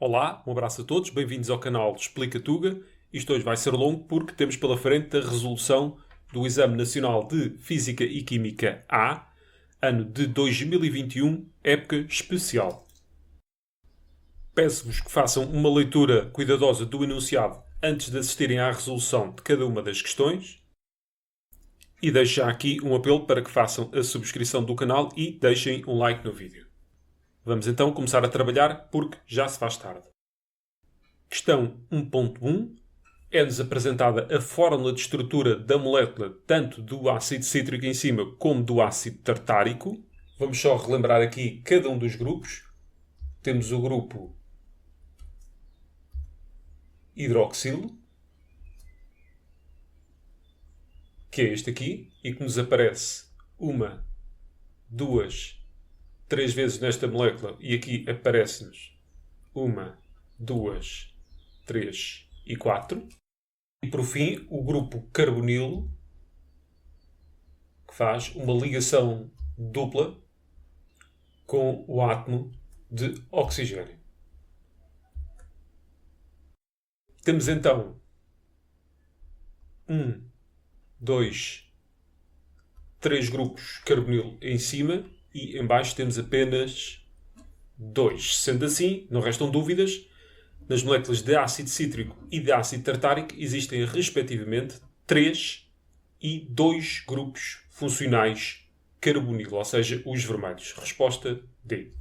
Olá, um abraço a todos, bem-vindos ao canal Explica Tuga. Isto hoje vai ser longo porque temos pela frente a resolução do Exame Nacional de Física e Química A, ano de 2021, época especial. Peço-vos que façam uma leitura cuidadosa do enunciado antes de assistirem à resolução de cada uma das questões. E deixo já aqui um apelo para que façam a subscrição do canal e deixem um like no vídeo. Vamos então começar a trabalhar porque já se faz tarde. Questão 1.1. É-nos apresentada a fórmula de estrutura da molécula tanto do ácido cítrico em cima como do ácido tartárico. Vamos só relembrar aqui cada um dos grupos. Temos o grupo hidroxilo, que é este aqui, e que nos aparece 1, 2, 3 vezes nesta molécula, e aqui aparece-nos 1, 2, 3 e 4. E por fim, o grupo carbonilo, que faz uma ligação dupla com o átomo de oxigênio. Temos então 1, 2, 3 grupos carbonilo em cima e em baixo temos apenas 2. Sendo assim, não restam dúvidas, nas moléculas de ácido cítrico e de ácido tartárico existem respectivamente 3 e 2 grupos funcionais carbonilo, ou seja, os vermelhos. Resposta D.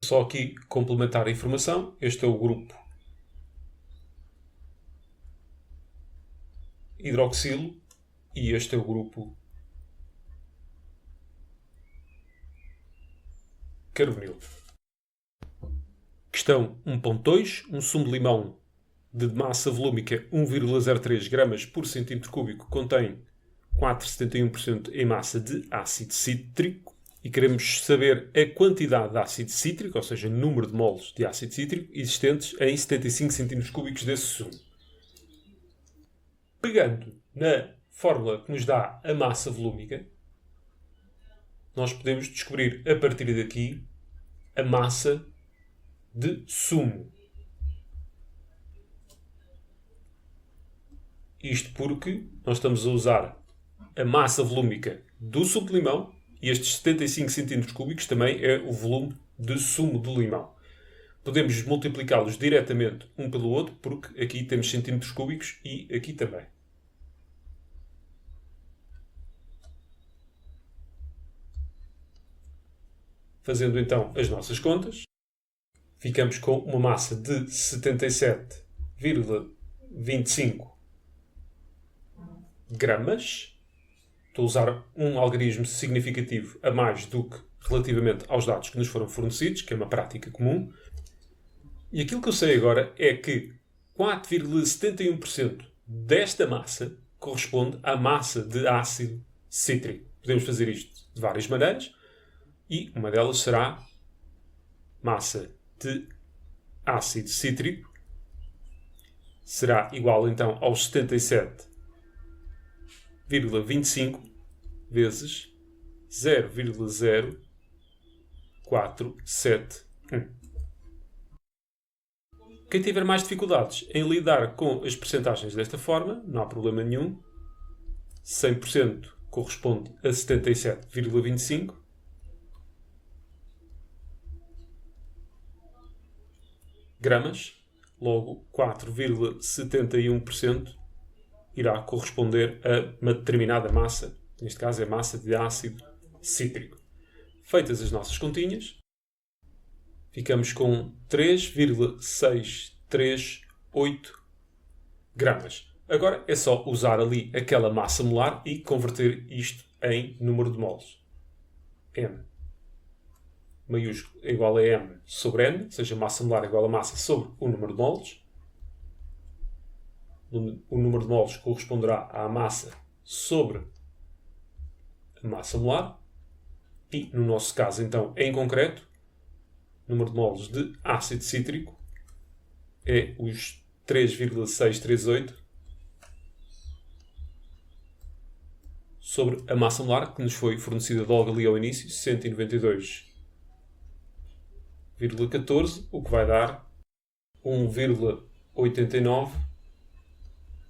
Só aqui complementar a informação, este é o grupo hidroxilo e este é o grupo carbonilo. Questão 1.2. Um sumo de limão de massa volúmica 1,03 gramas por centímetro cúbico contém 4,71% em massa de ácido cítrico e queremos saber a quantidade de ácido cítrico, ou seja, número de moles de ácido cítrico existentes em 75 centímetros cúbicos desse sumo. Pegando na fórmula que nos dá a massa volúmica, nós podemos descobrir a partir daqui a massa de sumo. Isto porque nós estamos a usar a massa volúmica do sumo de limão e estes 75 centímetros cúbicos também é o volume de sumo de limão. Podemos multiplicá-los diretamente um pelo outro porque aqui temos centímetros cúbicos e aqui também. Fazendo então as nossas contas, ficamos com uma massa de 77,25 gramas. Estou a usar um algarismo significativo a mais do que relativamente aos dados que nos foram fornecidos, que é uma prática comum. E aquilo que eu sei agora é que 4,71% desta massa corresponde à massa de ácido cítrico. Podemos fazer isto de várias maneiras e uma delas será massa de ácido cítrico será igual então aos 77,25 vezes 0,0471. Quem tiver mais dificuldades em lidar com as percentagens desta forma, não há problema nenhum. 100% corresponde a 77,25. gramas, logo 4,71% irá corresponder a uma determinada massa, neste caso é massa de ácido cítrico. Feitas as nossas continhas, ficamos com 3,638 gramas. Agora é só usar ali aquela massa molar e converter isto em número de moles. M maiúsculo é igual a M sobre N, ou seja, massa molar é igual a massa sobre o número de moles. O número de moles corresponderá à massa sobre a massa molar. E, no nosso caso, então, em concreto, o número de moles de ácido cítrico é os 3,638 sobre a massa molar que nos foi fornecida logo ali ao início, 192,14, o que vai dar 1,89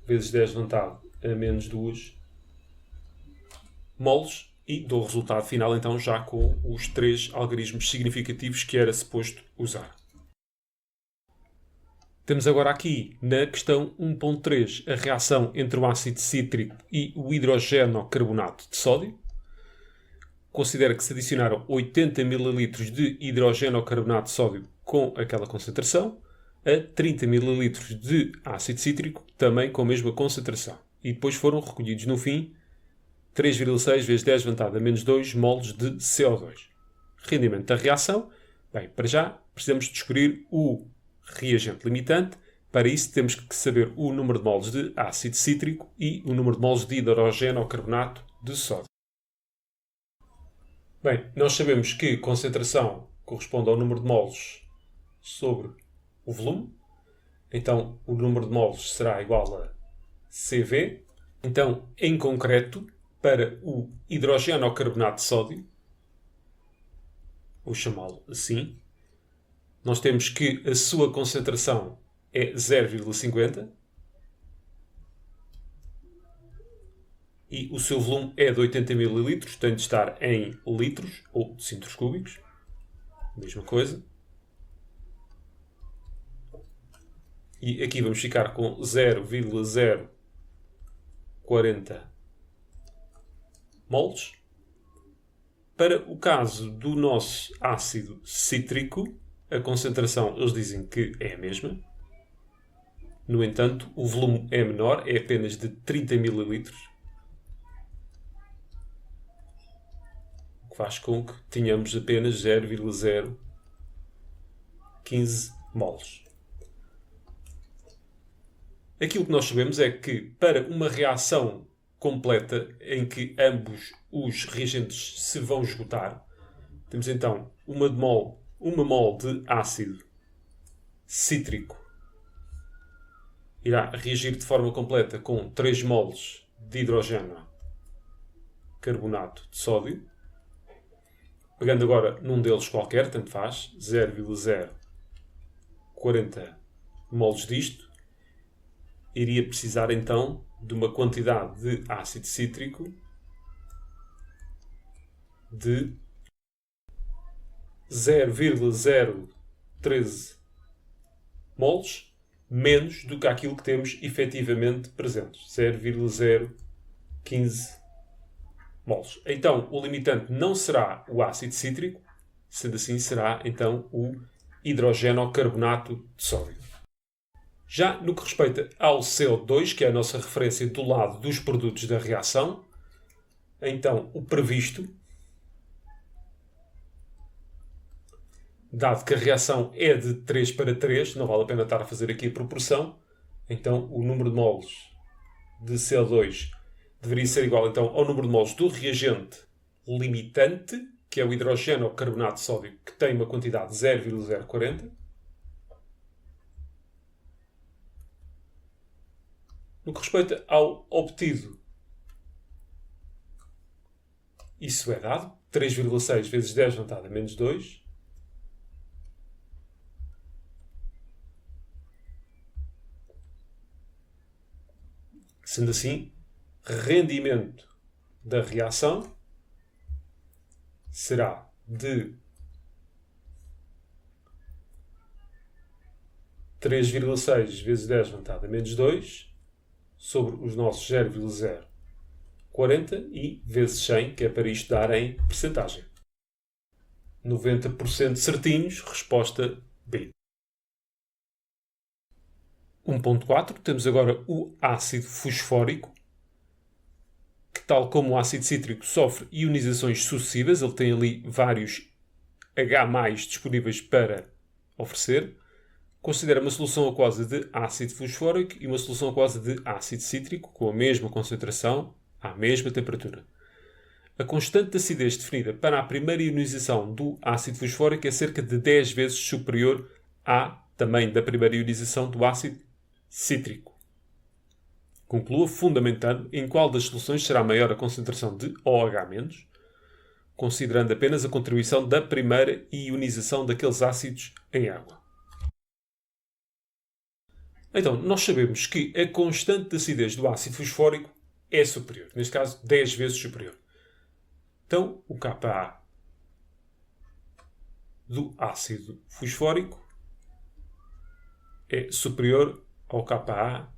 vezes 10 levantado a menos 2 moles e dou o resultado final então já com os 3 algarismos significativos que era suposto usar. Temos agora aqui na questão 1.3 a reação entre o ácido cítrico e o hidrogenocarbonato de sódio. Considera que se adicionaram 80 ml de hidrogenocarbonato de sódio com aquela concentração a 30 ml de ácido cítrico, também com a mesma concentração. E depois foram recolhidos no fim 3,6 vezes 10 levantado a menos 2 moles de CO2. Rendimento da reação. Bem, para já precisamos descobrir o reagente limitante. Para isso temos que saber o número de moles de ácido cítrico e o número de moles de hidrogenocarbonato de sódio. Bem, nós sabemos que concentração corresponde ao número de moles sobre o volume. Então, o número de moles será igual a CV. Então, em concreto, para o hidrogenocarbonato de sódio, vou chamá-lo assim, nós temos que a sua concentração é 0,50 e o seu volume é de 80 ml, tem de estar em litros ou decímetros cúbicos, mesma coisa. E aqui vamos ficar com 0,040 moles. Para o caso do nosso ácido cítrico, a concentração eles dizem que é a mesma. No entanto, o volume é menor, é apenas de 30 ml, o que faz com que tenhamos apenas 0,015 moles. Aquilo que nós sabemos é que para uma reação completa em que ambos os reagentes se vão esgotar, temos então uma mol de ácido cítrico irá reagir de forma completa com 3 moles de hidrogênio carbonato de sódio. Pegando agora num deles qualquer, tanto faz, 0,040 moles disto, iria precisar então de uma quantidade de ácido cítrico de 0,013 moles menos do que aquilo que temos efetivamente presentes, 0,015 moles. Então, o limitante não será o ácido cítrico, sendo assim será então o hidrogenocarbonato de sódio. Já no que respeita ao CO2, que é a nossa referência do lado dos produtos da reação, então o previsto, dado que a reação é de 3 para 3, não vale a pena estar a fazer aqui a proporção, então o número de moles de CO2 deveria ser igual então ao número de moles do reagente limitante, que é o hidrogenocarbonato de sódio, que tem uma quantidade de 0,040. No que respeita ao obtido, isso é dado, 3,6 vezes 10 levantado a menos 2. Sendo assim, rendimento da reação será de 3,6 vezes 10 levantado a menos 2 sobre os nossos 0,040 e vezes 100, que é para isto dar em percentagem. 90% certinhos, resposta B. 1.4, temos agora o ácido fosfórico, que tal como o ácido cítrico sofre ionizações sucessivas, ele tem ali vários H+ disponíveis para oferecer. Considera uma solução aquosa de ácido fosfórico e uma solução aquosa de ácido cítrico com a mesma concentração, à mesma temperatura. A constante de acidez definida para a primeira ionização do ácido fosfórico é cerca de 10 vezes superior à também da primeira ionização do ácido cítrico. Conclua fundamentando em qual das soluções será maior a concentração de OH-, considerando apenas a contribuição da primeira ionização daqueles ácidos em água. Então, nós sabemos que a constante de acidez do ácido fosfórico é superior. Neste caso, 10 vezes superior. Então, o Ka do ácido fosfórico é superior ao Ka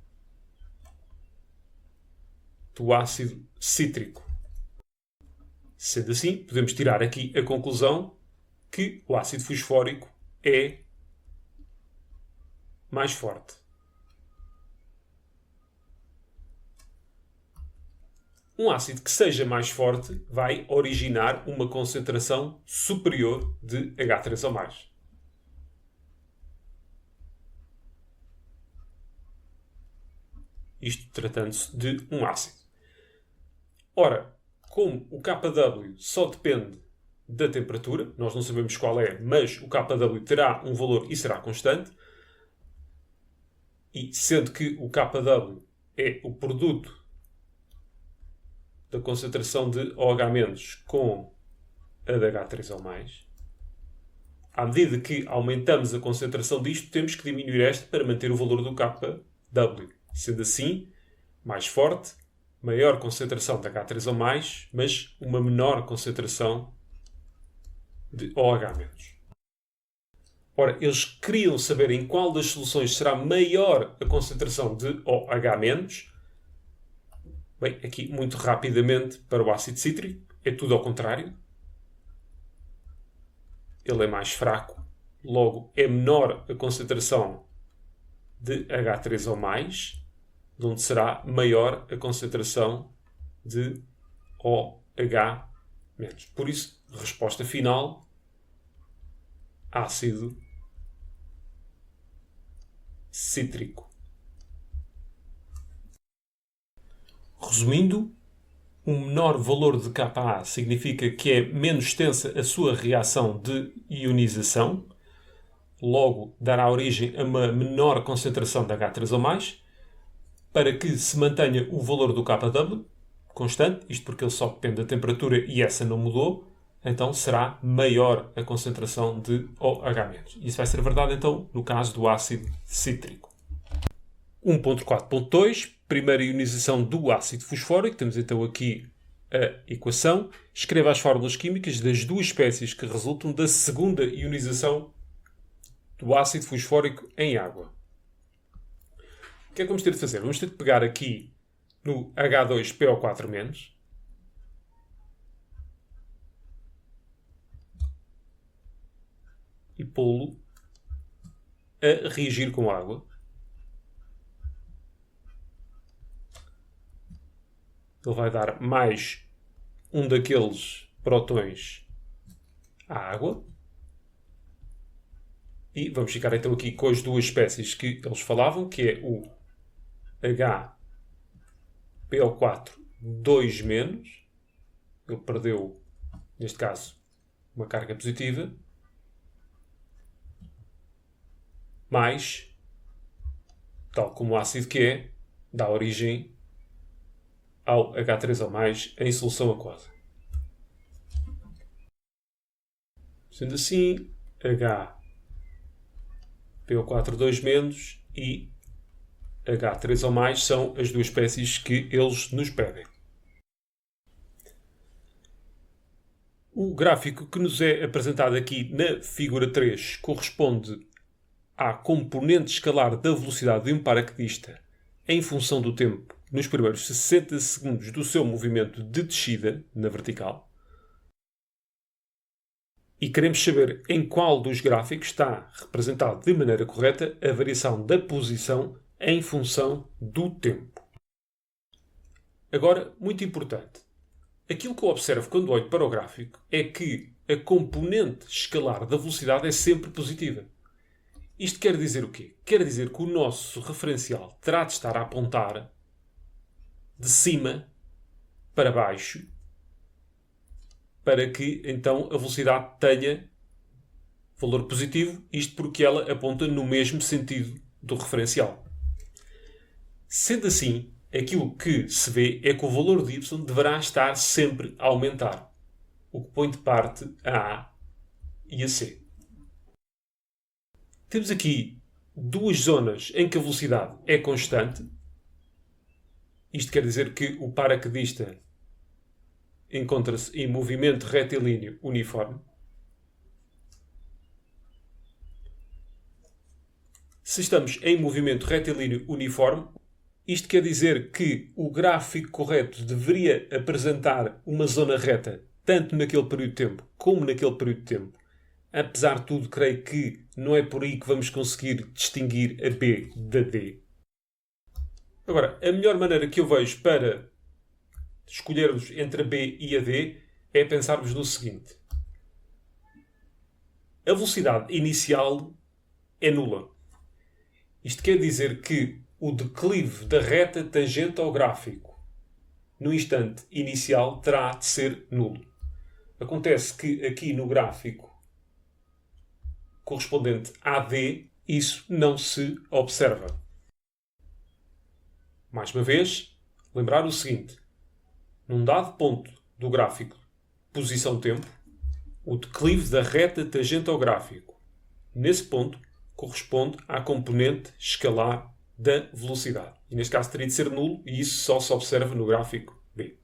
do ácido cítrico. Sendo assim, podemos tirar aqui a conclusão que o ácido fosfórico é mais forte. Um ácido que seja mais forte vai originar uma concentração superior de H3O+. Isto tratando-se de um ácido. Ora, como o KW só depende da temperatura, nós não sabemos qual é, mas o KW terá um valor e será constante, e sendo que o KW é o produto da concentração de OH- com a de H3O+, à medida que aumentamos a concentração disto, temos que diminuir esta para manter o valor do KW. Sendo assim, mais forte, maior concentração de H3O+, mas uma menor concentração de OH-. Ora, eles queriam saber em qual das soluções será maior a concentração de OH-. Bem, aqui, muito rapidamente, para o ácido cítrico, é tudo ao contrário. Ele é mais fraco, logo é menor a concentração de H3O+, de onde será maior a concentração de OH-. Por isso, resposta final, ácido cítrico. Resumindo, um menor valor de Ka significa que é menos extensa a sua reação de ionização, logo dará origem a uma menor concentração de H3O+, para que se mantenha o valor do KW constante, isto porque ele só depende da temperatura e essa não mudou, então será maior a concentração de OH-. Isso vai ser verdade, então, no caso do ácido cítrico. 1.4.2, primeira ionização do ácido fosfórico. Temos então aqui a equação. Escreva as fórmulas químicas das duas espécies que resultam da segunda ionização do ácido fosfórico em água. O que é que vamos ter de fazer? Vamos ter de pegar aqui no H2PO4- e pô-lo a reagir com água. Ele vai dar mais um daqueles prótons à água. E vamos ficar então aqui com as duas espécies que eles falavam, que é o HPO4 2-. Ele perdeu, neste caso, uma carga positiva. Mais, tal como o ácido que é, dá origem ao H3O+, em solução aquosa. Sendo assim, HPO4 2- e H3O+ são as duas espécies que eles nos pedem. O gráfico que nos é apresentado aqui na figura 3 corresponde à componente escalar da velocidade de um paraquedista em função do tempo nos primeiros 60 segundos do seu movimento de descida na vertical. E queremos saber em qual dos gráficos está representado de maneira correta a variação da posição em função do tempo. Agora, muito importante, aquilo que eu observo quando olho para o gráfico é que a componente escalar da velocidade é sempre positiva. Isto quer dizer o quê? Quer dizer que o nosso referencial terá de estar a apontar de cima para baixo para que então a velocidade tenha valor positivo, isto porque ela aponta no mesmo sentido do referencial. Sendo assim, aquilo que se vê é que o valor de y deverá estar sempre a aumentar, o que põe de parte a A e a C. Temos aqui duas zonas em que a velocidade é constante. Isto quer dizer que o paraquedista encontra-se em movimento retilíneo uniforme. Se estamos em movimento retilíneo uniforme, isto quer dizer que o gráfico correto deveria apresentar uma zona reta tanto naquele período de tempo como naquele período de tempo. Apesar de tudo, creio que não é por aí que vamos conseguir distinguir a B da D. Agora, a melhor maneira que eu vejo para escolhermos entre a B e a D é pensarmos no seguinte. A velocidade inicial é nula. Isto quer dizer que o declive da reta tangente ao gráfico no instante inicial terá de ser nulo. Acontece que aqui no gráfico correspondente a D, isso não se observa. Mais uma vez, lembrar o seguinte. Num dado ponto do gráfico posição-tempo, o declive da reta tangente ao gráfico, nesse ponto, corresponde à componente escalar da velocidade. E neste caso teria de ser nulo e isso só se observa no gráfico B.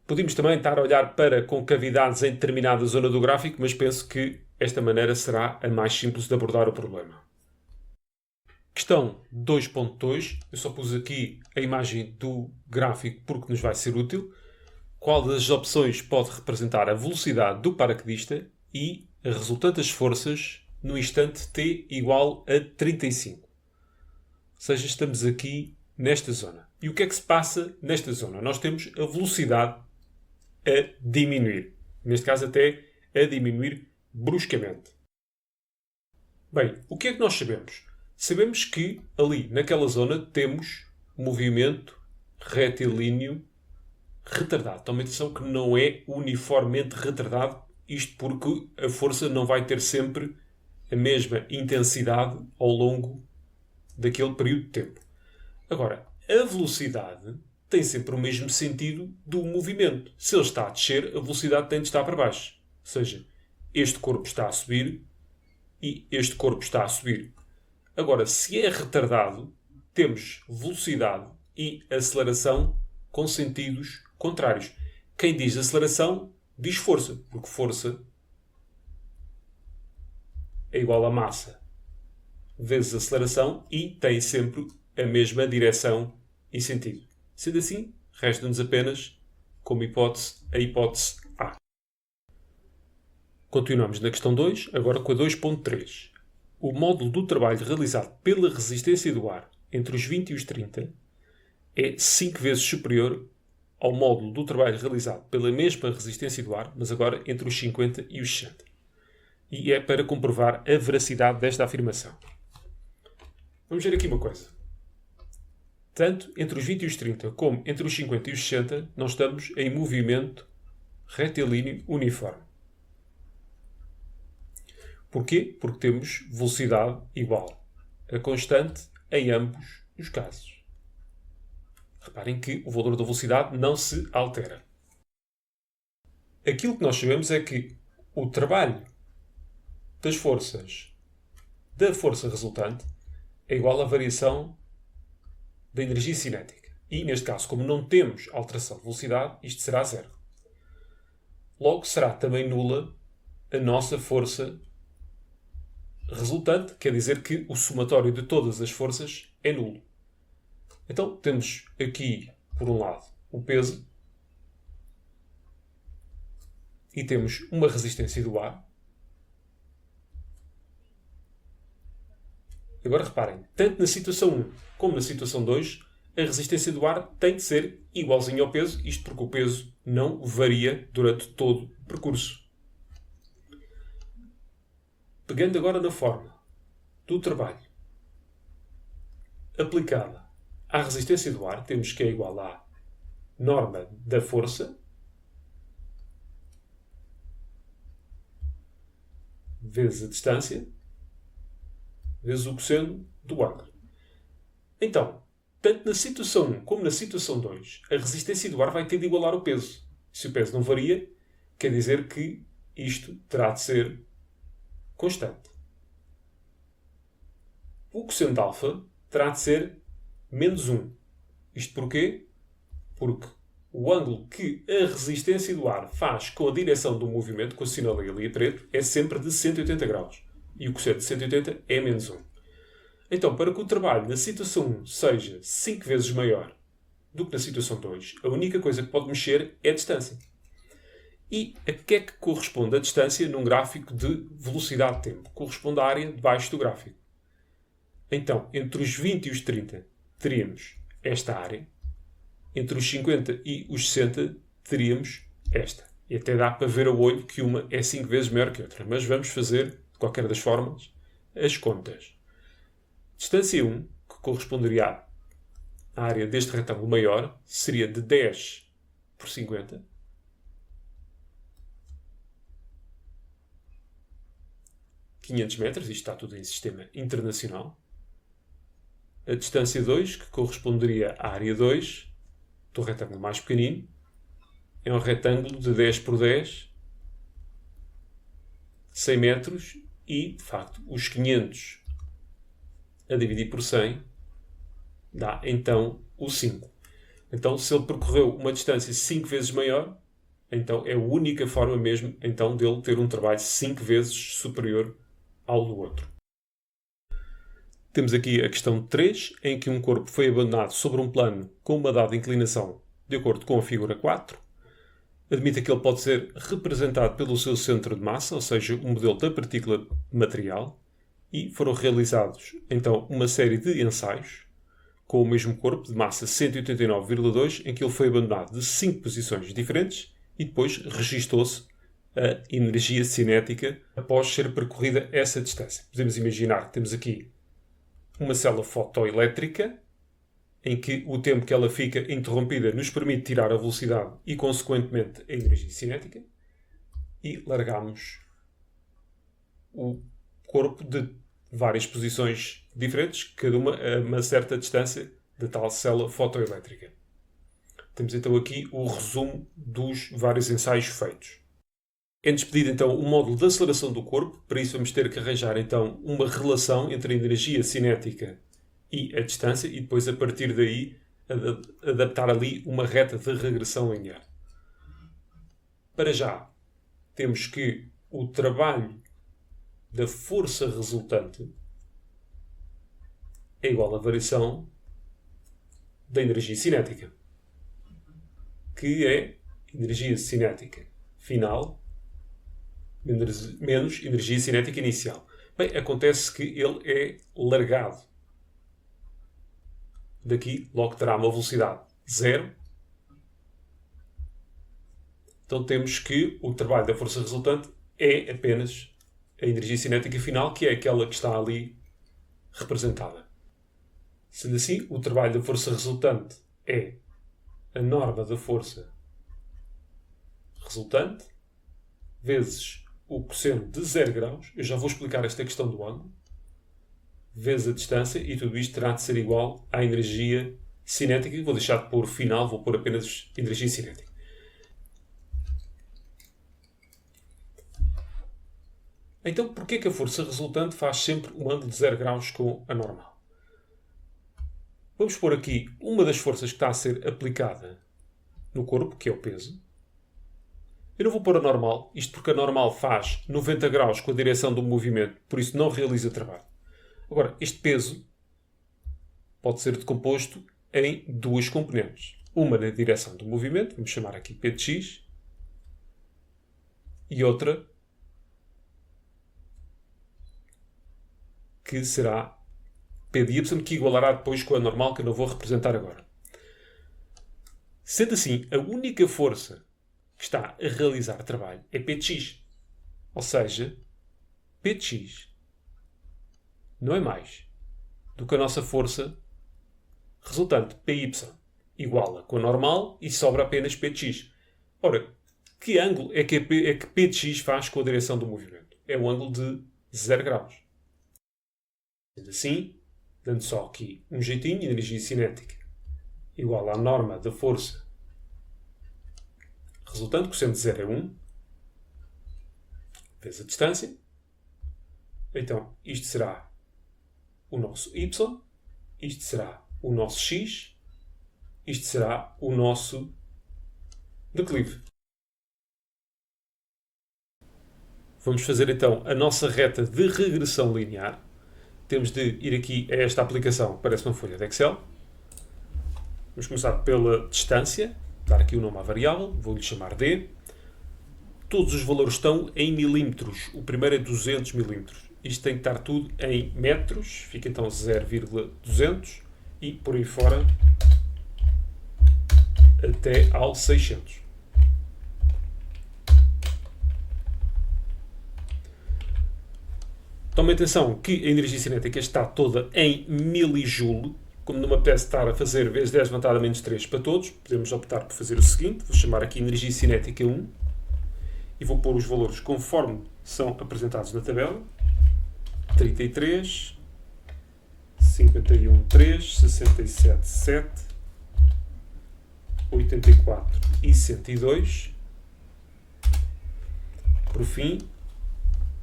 Podemos também estar a olhar para concavidades em determinada zona do gráfico, mas penso que esta maneira será a mais simples de abordar o problema. Questão 2.2. Eu só pus aqui a imagem do gráfico porque nos vai ser útil. Qual das opções pode representar a velocidade do paraquedista e a resultante das forças no instante t igual a 35? Ou seja, estamos aqui nesta zona. E o que é que se passa nesta zona? Nós temos a velocidade a diminuir. Neste caso até a diminuir bruscamente. Bem, o que é que nós sabemos? Sabemos que ali naquela zona temos movimento retilíneo retardado. Tome atenção que não é uniformemente retardado, isto porque a força não vai ter sempre a mesma intensidade ao longo daquele período de tempo. Agora, a velocidade tem sempre o mesmo sentido do movimento. Se ele está a descer, a velocidade tem de estar para baixo. Ou seja, este corpo está a subir e este corpo está a subir. Agora, se é retardado, temos velocidade e aceleração com sentidos contrários. Quem diz aceleração, diz força, porque força é igual a massa vezes aceleração e tem sempre a mesma direção e sentido. Sendo assim, resta-nos apenas, como hipótese, a hipótese A. Continuamos na questão 2, agora com a 2.3. O módulo do trabalho realizado pela resistência do ar entre os 20 e os 30 é 5 vezes superior ao módulo do trabalho realizado pela mesma resistência do ar, mas agora entre os 50 e os 60. E é para comprovar a veracidade desta afirmação. Vamos ver aqui uma coisa. Tanto entre os 20 e os 30 como entre os 50 e os 60, nós estamos em movimento retilíneo uniforme. Porquê? Porque temos velocidade igual a constante em ambos os casos. Reparem que o valor da velocidade não se altera. Aquilo que nós sabemos é que o trabalho das forças da força resultante é igual à variação da energia cinética. E, neste caso, como não temos alteração de velocidade, isto será zero. Logo, será também nula a nossa força resultante, quer dizer que o somatório de todas as forças é nulo. Então, temos aqui, por um lado, o peso e temos uma resistência do ar. Agora reparem, tanto na situação 1 como na situação 2, a resistência do ar tem de ser igualzinha ao peso, isto porque o peso não varia durante todo o percurso. Pegando agora na forma do trabalho aplicada à resistência do ar, temos que é igual à norma da força vezes a distância vezes o cosseno do ângulo. Então, tanto na situação 1 como na situação 2, a resistência do ar vai ter de igualar o peso. Se o peso não varia, quer dizer que isto terá de ser constante. o quociente de alfa terá de ser menos 1. Isto porquê? Porque o ângulo que a resistência do ar faz com a direção do movimento, com o sinal ali a preto, é sempre de 180 graus. E o quociente de 180 é menos 1. Então, para que o trabalho na situação 1 seja 5 vezes maior do que na situação 2, a única coisa que pode mexer é a distância. E a que é que corresponde a distância num gráfico de velocidade de tempo? Corresponde à área debaixo do gráfico. Então, entre os 20 e os 30, teríamos esta área. Entre os 50 e os 60, teríamos esta. E até dá para ver a olho que uma é 5 vezes maior que a outra. Mas vamos fazer, de qualquer das formas, as contas. Distância 1, que corresponderia à área deste retângulo maior, seria de 10 por 50. $500 metros, isto está tudo em sistema internacional. A distância 2, que corresponderia à área 2, do retângulo mais pequenino, é um retângulo de 10 por 10, 100 metros, e, de facto, os 500 a dividir por 100 dá, então, o 5. Então, se ele percorreu uma distância 5 vezes maior, então é a única forma mesmo, então, dele ter um trabalho 5 vezes superior ao do outro. Temos aqui a questão 3, em que um corpo foi abandonado sobre um plano com uma dada inclinação, de acordo com a figura 4. Admita que ele pode ser representado pelo seu centro de massa, ou seja, um modelo da partícula material, e foram realizados, então, uma série de ensaios com o mesmo corpo de massa 189,2, em que ele foi abandonado de 5 posições diferentes e depois registou-se a energia cinética após ser percorrida essa distância. Podemos imaginar que temos aqui uma célula fotoelétrica, em que o tempo que ela fica interrompida nos permite tirar a velocidade e, consequentemente, a energia cinética, e largamos o corpo de várias posições diferentes, cada uma a uma certa distância da tal célula fotoelétrica. Temos então aqui o resumo dos vários ensaios feitos. É-nos pedido então um módulo de aceleração do corpo. Para isso vamos ter que arranjar então uma relação entre a energia cinética e a distância e depois a partir daí adaptar ali uma reta de regressão linear. Para já temos que o trabalho da força resultante é igual à variação da energia cinética, que é energia cinética final menos energia cinética inicial. Bem, acontece que ele é largado. Daqui logo terá uma velocidade 0. Então temos que o trabalho da força resultante é apenas a energia cinética final, que é aquela que está ali representada. Sendo assim, o trabalho da força resultante é a norma da força resultante vezes o cosseno de 0 graus, eu já vou explicar esta questão do ângulo, vezes a distância, e tudo isto terá de ser igual à energia cinética. Vou deixar de pôr final, vou pôr apenas energia cinética. Então, porquê que a força resultante faz sempre um ângulo de 0 graus com a normal? Vamos pôr aqui uma das forças que está a ser aplicada no corpo, que é o peso. Eu não vou pôr a normal, isto porque a normal faz 90 graus com a direção do movimento, por isso não realiza trabalho. Agora, este peso pode ser decomposto em duas componentes. Uma na direção do movimento, vamos chamar aqui P de x, e outra que será P de y, que igualará depois com a normal, que eu não vou representar agora. Sendo assim, a única força que está a realizar trabalho é P de x. Ou seja, P de x não é mais do que a nossa força resultante, PY, iguala com a normal e sobra apenas P de x. Ora, que ângulo é que P de x faz com a direção do movimento? É um ângulo de 0 graus. Sendo assim, dando só aqui um jeitinho, energia cinética igual à norma da força resultante, cosseno de 0 é 1, vezes a distância. Então, isto será o nosso y, isto será o nosso x, isto será o nosso declive. Vamos fazer então a nossa reta de regressão linear. Temos de ir aqui a esta aplicação, parece uma folha de Excel. Vamos começar pela distância, dar aqui o nome à variável, vou-lhe chamar D. Todos os valores estão em milímetros, o primeiro é 200 milímetros. Isto tem que estar tudo em metros, fica então 0,200 e por aí fora até ao 600. Tomem atenção que a energia cinética está toda em milijoule. Como não me apetece estar a fazer vezes 10 levantado a menos 3 para todos, podemos optar por fazer o seguinte. Vou chamar aqui energia cinética 1 e vou pôr os valores conforme são apresentados na tabela. 33, 51,3, 67,7, 84 e 102. Por fim,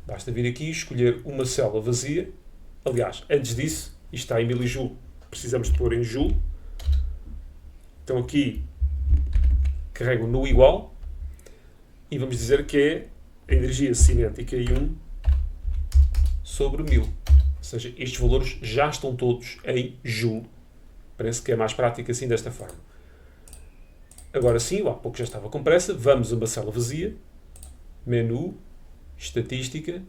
basta vir aqui e escolher uma célula vazia. Aliás, antes disso, isto está em milijoule. Precisamos de pôr em joule. Então aqui carrego no igual e vamos dizer que é a energia cinética em 1 sobre 1000. Ou seja, estes valores já estão todos em joule. Parece que é mais prático assim desta forma. Agora sim, há pouco já estava com pressa, vamos a uma célula vazia, menu, estatística,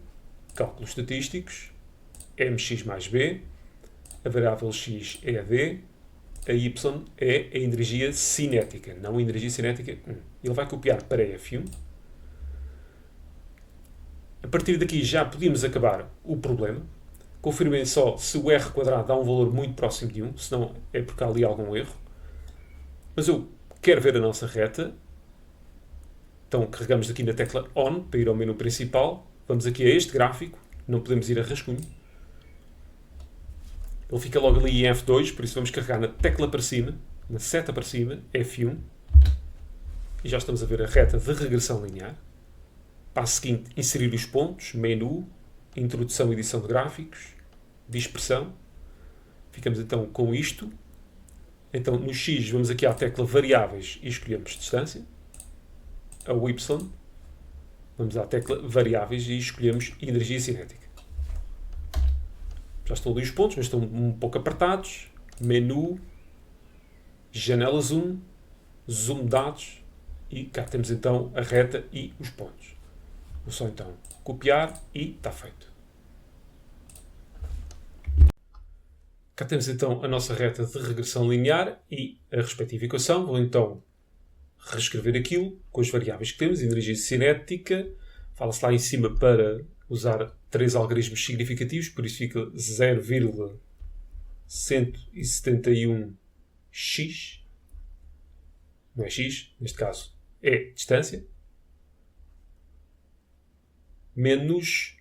cálculos estatísticos, mx mais b, a variável x é a d, a y é a energia cinética, não a energia cinética 1. Ele vai copiar para F1. A partir daqui já podíamos acabar o problema. Confirmem só se o r quadrado dá um valor muito próximo de 1, senão é porque há ali algum erro. Mas eu quero ver a nossa reta. Então carregamos aqui na tecla ON para ir ao menu principal. Vamos aqui a este gráfico, não podemos ir a rascunho. Ele fica logo ali em F2, por isso vamos carregar na tecla para cima, na seta para cima, F1. E já estamos a ver a reta de regressão linear. Passo seguinte, inserir os pontos, menu, introdução e edição de gráficos, dispersão. Ficamos então com isto. Então no X vamos aqui à tecla variáveis e escolhemos distância. Ao Y vamos à tecla variáveis e escolhemos energia cinética. Já estão ali os pontos, mas estão um pouco apertados. Menu, janela zoom, zoom dados e cá temos então a reta e os pontos. Vou só então copiar e está feito. Cá temos então a nossa reta de regressão linear e a respectiva equação. Vou então reescrever aquilo com as variáveis que temos. Energia cinética, fala-se lá em cima para usar 3 algarismos significativos, por isso fica 0,171x. Não é x, neste caso é distância. Menos,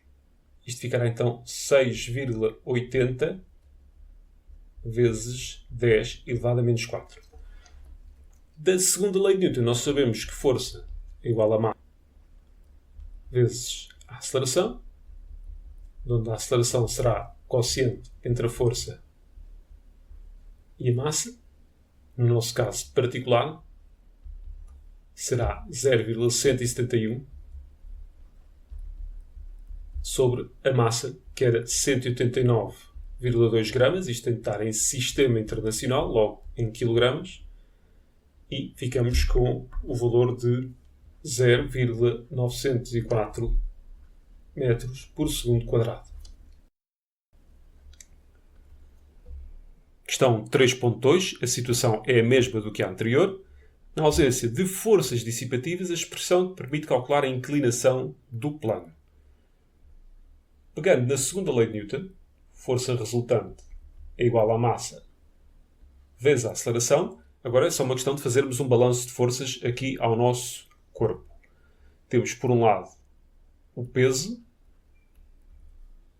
isto ficará então 6,80 vezes 10 elevado a menos 4. Da segunda lei de Newton, nós sabemos que força é igual a massa vezes a aceleração, onde a aceleração será quociente entre a força e a massa. No nosso caso particular, será 0,171 sobre a massa, que era 189,2 gramas. Isto tem de estar em sistema internacional, logo em quilogramas. E ficamos com o valor de 0,904 metros por segundo quadrado. Questão 3.2. A situação é a mesma do que a anterior. Na ausência de forças dissipativas, a expressão permite calcular a inclinação do plano. Pegando na segunda lei de Newton, força resultante é igual à massa vezes a aceleração. Agora é só uma questão de fazermos um balanço de forças aqui ao nosso corpo. Temos, por um lado, o peso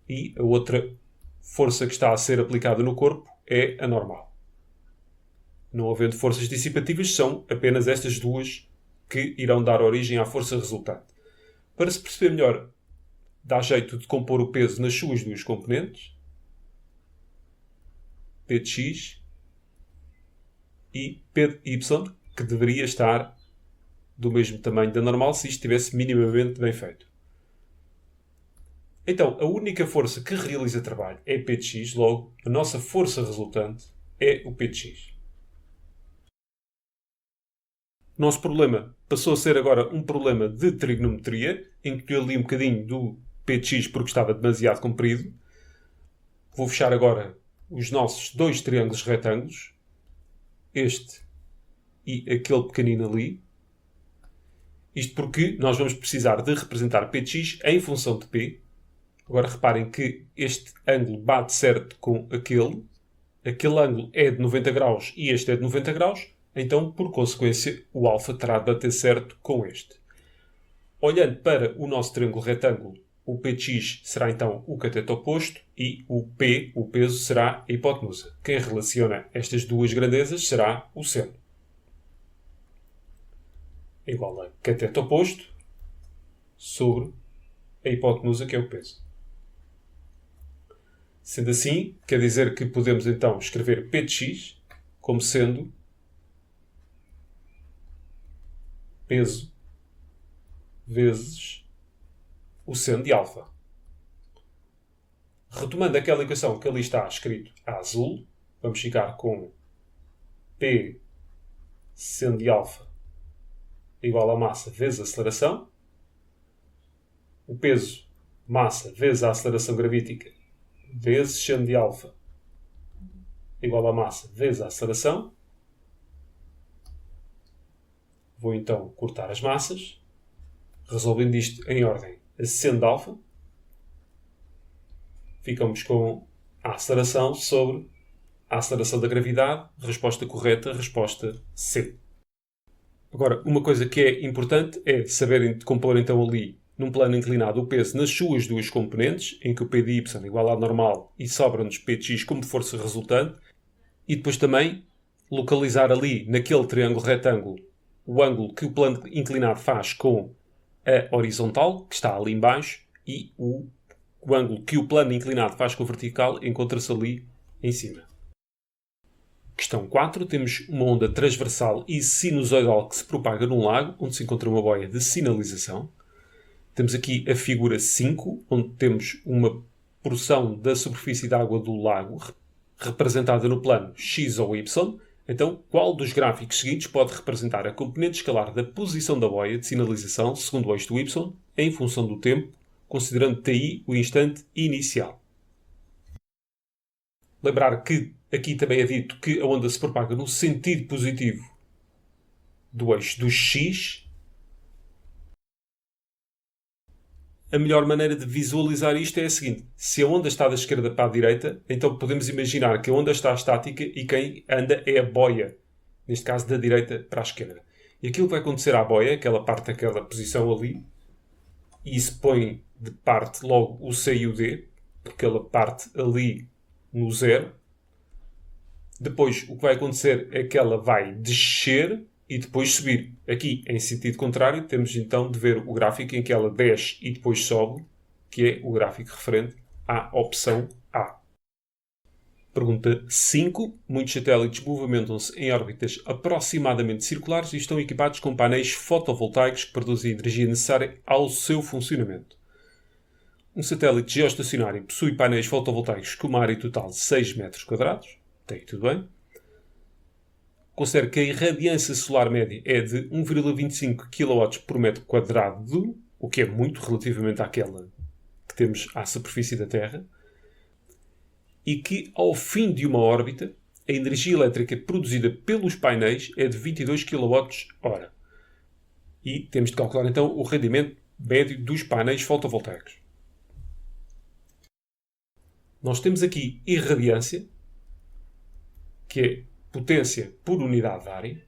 e a outra força que está a ser aplicada no corpo é a normal. Não havendo forças dissipativas, são apenas estas duas que irão dar origem à força resultante. Para se perceber melhor, dá jeito de compor o peso nas suas duas componentes. P de x e P de y, que deveria estar do mesmo tamanho da normal se isto estivesse minimamente bem feito. Então, a única força que realiza trabalho é P de x, logo, a nossa força resultante é o P de x. O nosso problema passou a ser agora um problema de trigonometria, incluí ali um bocadinho do P de x porque estava demasiado comprido. Vou fechar agora os nossos dois triângulos retângulos, este e aquele pequenino ali. Isto porque nós vamos precisar de representar P de x em função de P. Agora reparem que este ângulo bate certo com aquele. Aquele ângulo é de 90 graus e este é de 90 graus. Então, por consequência, o alfa terá de bater certo com este. Olhando para o nosso triângulo retângulo, o P de x será então o cateto oposto e o P, o peso, será a hipotenusa. Quem relaciona estas duas grandezas será o seno. Igual a cateto oposto sobre a hipotenusa, que é o peso. Sendo assim, quer dizer que podemos então escrever P de x como sendo peso vezes o seno de alfa. Retomando aquela equação que ali está escrito a azul, vamos ficar com P seno de alfa igual a massa vezes a aceleração. O peso, massa vezes a aceleração gravítica, vezes seno de alfa igual a massa vezes a aceleração. Vou então cortar as massas, resolvendo isto em ordem a seno de alfa. Ficamos com a aceleração sobre a aceleração da gravidade, resposta correta, resposta C. Agora, uma coisa que é importante é saberem decompor então ali, num plano inclinado, o peso nas suas duas componentes, em que o P de y é igual à normal e sobra-nos P de x como força resultante, e depois também localizar ali, naquele triângulo retângulo, o ângulo que o plano inclinado faz com a horizontal, que está ali em baixo, e o ângulo que o plano inclinado faz com a vertical encontra-se ali em cima. Questão 4. Temos uma onda transversal e sinusoidal que se propaga num lago, onde se encontra uma boia de sinalização. Temos aqui a figura 5, onde temos uma porção da superfície de água do lago representada no plano x ou y. Então, qual dos gráficos seguintes pode representar a componente escalar da posição da boia de sinalização segundo o eixo do y em função do tempo, considerando ti o instante inicial? Lembrar que aqui também é dito que a onda se propaga no sentido positivo do eixo do x. A melhor maneira de visualizar isto é a seguinte: se a onda está da esquerda para a direita, então podemos imaginar que a onda está estática e quem anda é a boia, neste caso da direita para a esquerda. E aquilo que vai acontecer à boia, que ela parte daquela posição ali, e se põe de parte logo o C e o D, porque ela parte ali no zero. Depois o que vai acontecer é que ela vai descer e depois subir. Aqui, em sentido contrário, temos então de ver o gráfico em que ela desce e depois sobe, que é o gráfico referente à opção A. Pergunta 5. Muitos satélites movimentam-se em órbitas aproximadamente circulares e estão equipados com painéis fotovoltaicos que produzem a energia necessária ao seu funcionamento. Um satélite geoestacionário possui painéis fotovoltaicos com uma área total de 6 metros quadrados. Tem tudo bem. Considero que a irradiância solar média é de 1,25 kW por metro quadrado, o que é muito relativamente àquela que temos à superfície da Terra, e que ao fim de uma órbita, a energia elétrica produzida pelos painéis é de 22 kWh. E temos de calcular então o rendimento médio dos painéis fotovoltaicos. Nós temos aqui irradiância, que é potência por unidade de área.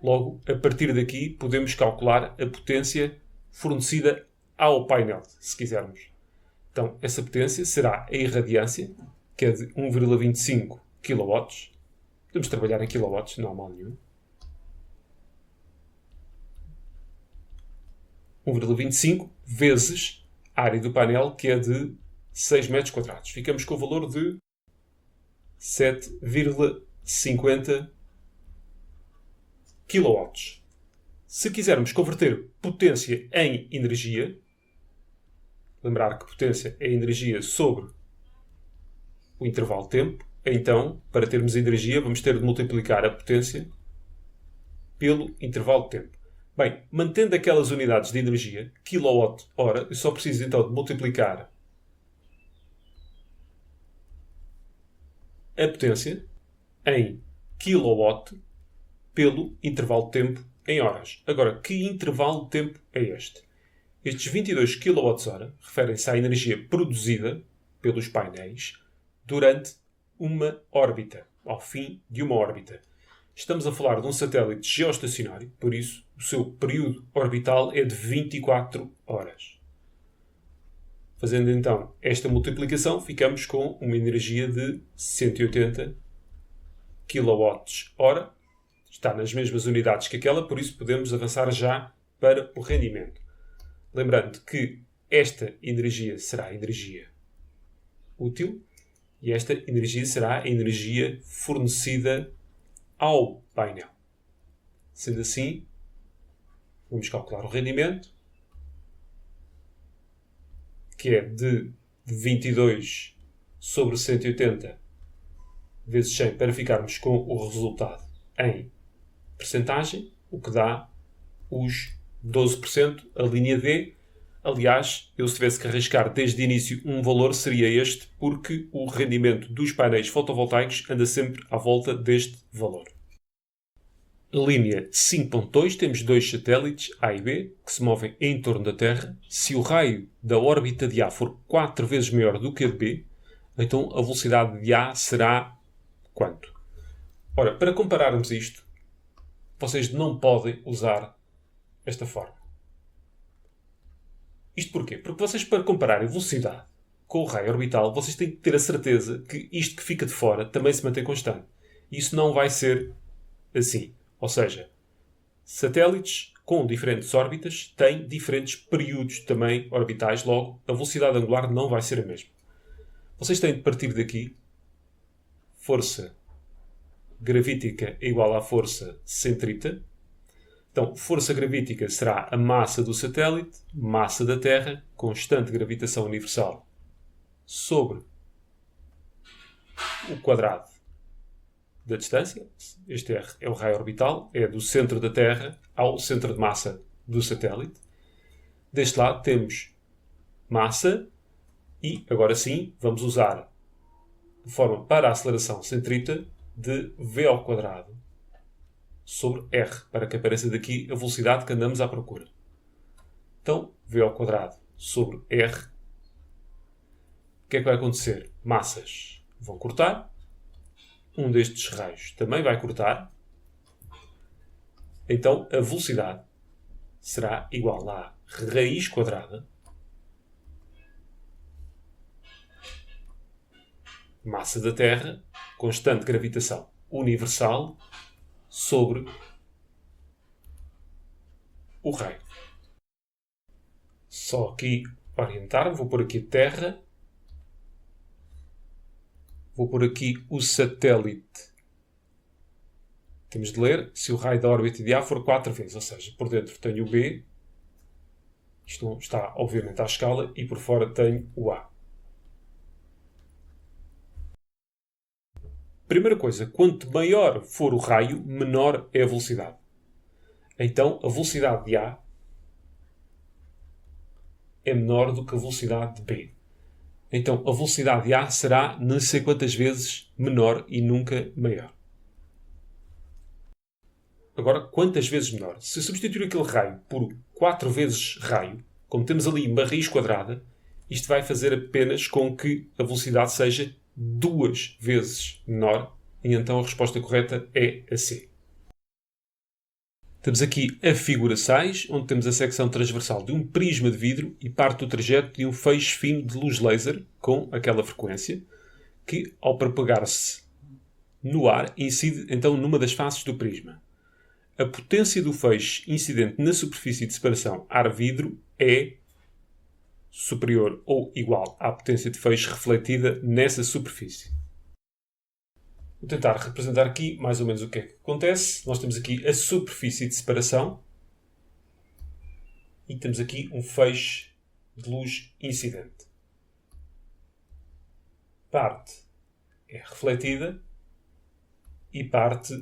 Logo, a partir daqui, podemos calcular a potência fornecida ao painel, se quisermos. Então, essa potência será a irradiância, que é de 1,25 kW. Podemos trabalhar em kilowatts, não há mal nenhum. 1,25 vezes a área do painel, que é de 6 metros quadrados. Ficamos com o valor de 7,50 kW. Se quisermos converter potência em energia, lembrar que potência é energia sobre o intervalo de tempo, então, para termos energia, vamos ter de multiplicar a potência pelo intervalo de tempo. Bem, mantendo aquelas unidades de energia, kWh, eu só preciso então de multiplicar a potência em kW pelo intervalo de tempo em horas. Agora, que intervalo de tempo é este? Estes 22 kWh referem-se à energia produzida pelos painéis durante uma órbita, ao fim de uma órbita. Estamos a falar de um satélite geoestacionário, por isso o seu período orbital é de 24 horas. Fazendo então esta multiplicação, ficamos com uma energia de 180 kWh. Está nas mesmas unidades que aquela, por isso podemos avançar já para o rendimento. Lembrando que esta energia será energia útil e esta energia será a energia fornecida ao painel. Sendo assim, vamos calcular o rendimento, que é de 22 sobre 180 vezes 100, para ficarmos com o resultado em percentagem, o que dá os 12%, a linha D. Aliás, eu se tivesse que arriscar desde o início um valor, seria este, porque o rendimento dos painéis fotovoltaicos anda sempre à volta deste valor. Na linha 5.2 temos dois satélites, A e B, que se movem em torno da Terra. Se o raio da órbita de A for 4 vezes maior do que a de B, então a velocidade de A será quanto? Ora, para compararmos isto, vocês não podem usar esta forma. Isto porquê? Porque vocês, para compararem velocidade com o raio orbital, vocês têm que ter a certeza que isto que fica de fora também se mantém constante. Isso não vai ser assim. Ou seja, satélites com diferentes órbitas têm diferentes períodos também orbitais, logo a velocidade angular não vai ser a mesma. Vocês têm de partir daqui, força gravítica é igual à força centrípeta. Então, força gravítica será a massa do satélite, massa da Terra, constante de gravitação universal sobre o quadrado da distância. Este R é o raio orbital, é do centro da Terra ao centro de massa do satélite. Deste lado temos massa e, agora sim, vamos usar de forma para a aceleração centrípeta de V ao quadrado sobre R, para que apareça daqui a velocidade que andamos à procura. Então, V ao quadrado sobre R. O que é que vai acontecer? Massas vão cortar. Um destes raios também vai cortar. Então, a velocidade será igual a raiz quadrada massa da Terra, constante de gravitação universal, sobre o raio. Só aqui orientar, vou pôr aqui a Terra, vou pôr aqui o satélite. Temos de ler se o raio da órbita de A for 4 vezes, ou seja, por dentro tenho o B, isto está obviamente à escala, e por fora tenho o A. Primeira coisa, quanto maior for o raio, menor é a velocidade. Então, a velocidade de A é menor do que a velocidade de B. Então, a velocidade de A será não sei quantas vezes menor e nunca maior. Agora, quantas vezes menor? Se substituir aquele raio por 4 vezes raio, como temos ali uma raiz quadrada, isto vai fazer apenas com que a velocidade seja 2 vezes menor, e então a resposta correta é a C. Temos aqui a figura 6, onde temos a secção transversal de um prisma de vidro e parte do trajeto de um feixe fino de luz laser com aquela frequência, que, ao propagar-se no ar, incide então numa das faces do prisma. A potência do feixe incidente na superfície de separação ar-vidro é superior ou igual à potência de feixe refletida nessa superfície. Vou tentar representar aqui mais ou menos o que é que acontece. Nós temos aqui a superfície de separação e temos aqui um feixe de luz incidente. Parte é refletida e parte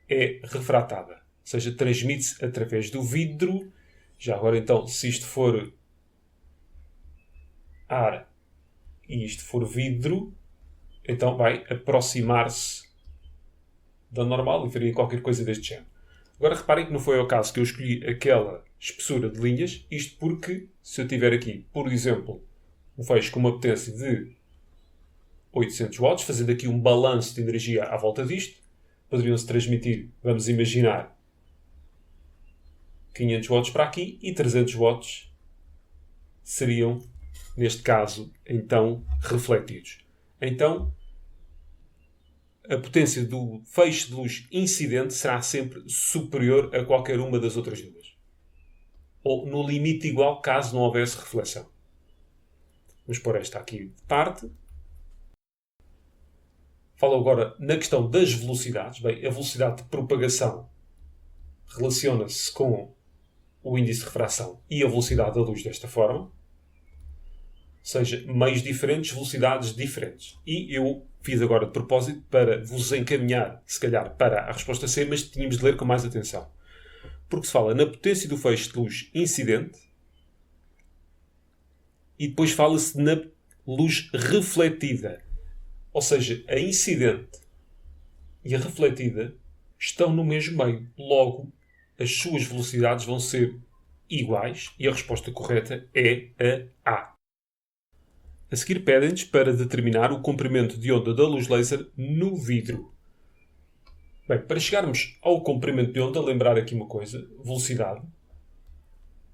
é refratada. Ou seja, transmite-se através do vidro. Já agora, então, se isto for ar e isto for vidro, então vai aproximar-se da normal e faria qualquer coisa deste género. Agora reparem que não foi ao caso que eu escolhi aquela espessura de linhas, isto porque, se eu tiver aqui, por exemplo, um feixe com uma potência de 800 watts, fazendo aqui um balanço de energia à volta disto, poderiam-se transmitir, vamos imaginar, 500 watts para aqui e 300 watts seriam, neste caso, então, refletidos. Então, a potência do feixe de luz incidente será sempre superior a qualquer uma das outras duas. Ou no limite igual, caso não houvesse reflexão. Vamos pôr esta aqui de parte. Falo agora na questão das velocidades. Bem, a velocidade de propagação relaciona-se com o índice de refração e a velocidade da luz desta forma. Ou seja, meios diferentes, velocidades diferentes. E eu fiz agora de propósito para vos encaminhar, se calhar, para a resposta C, mas tínhamos de ler com mais atenção. Porque se fala na potência do feixe de luz incidente e depois fala-se na luz refletida. Ou seja, a incidente e a refletida estão no mesmo meio. Logo, as suas velocidades vão ser iguais e a resposta correta é a A. A seguir pedem-nos para determinar o comprimento de onda da luz laser no vidro. Bem, para chegarmos ao comprimento de onda, lembrar aqui uma coisa. Velocidade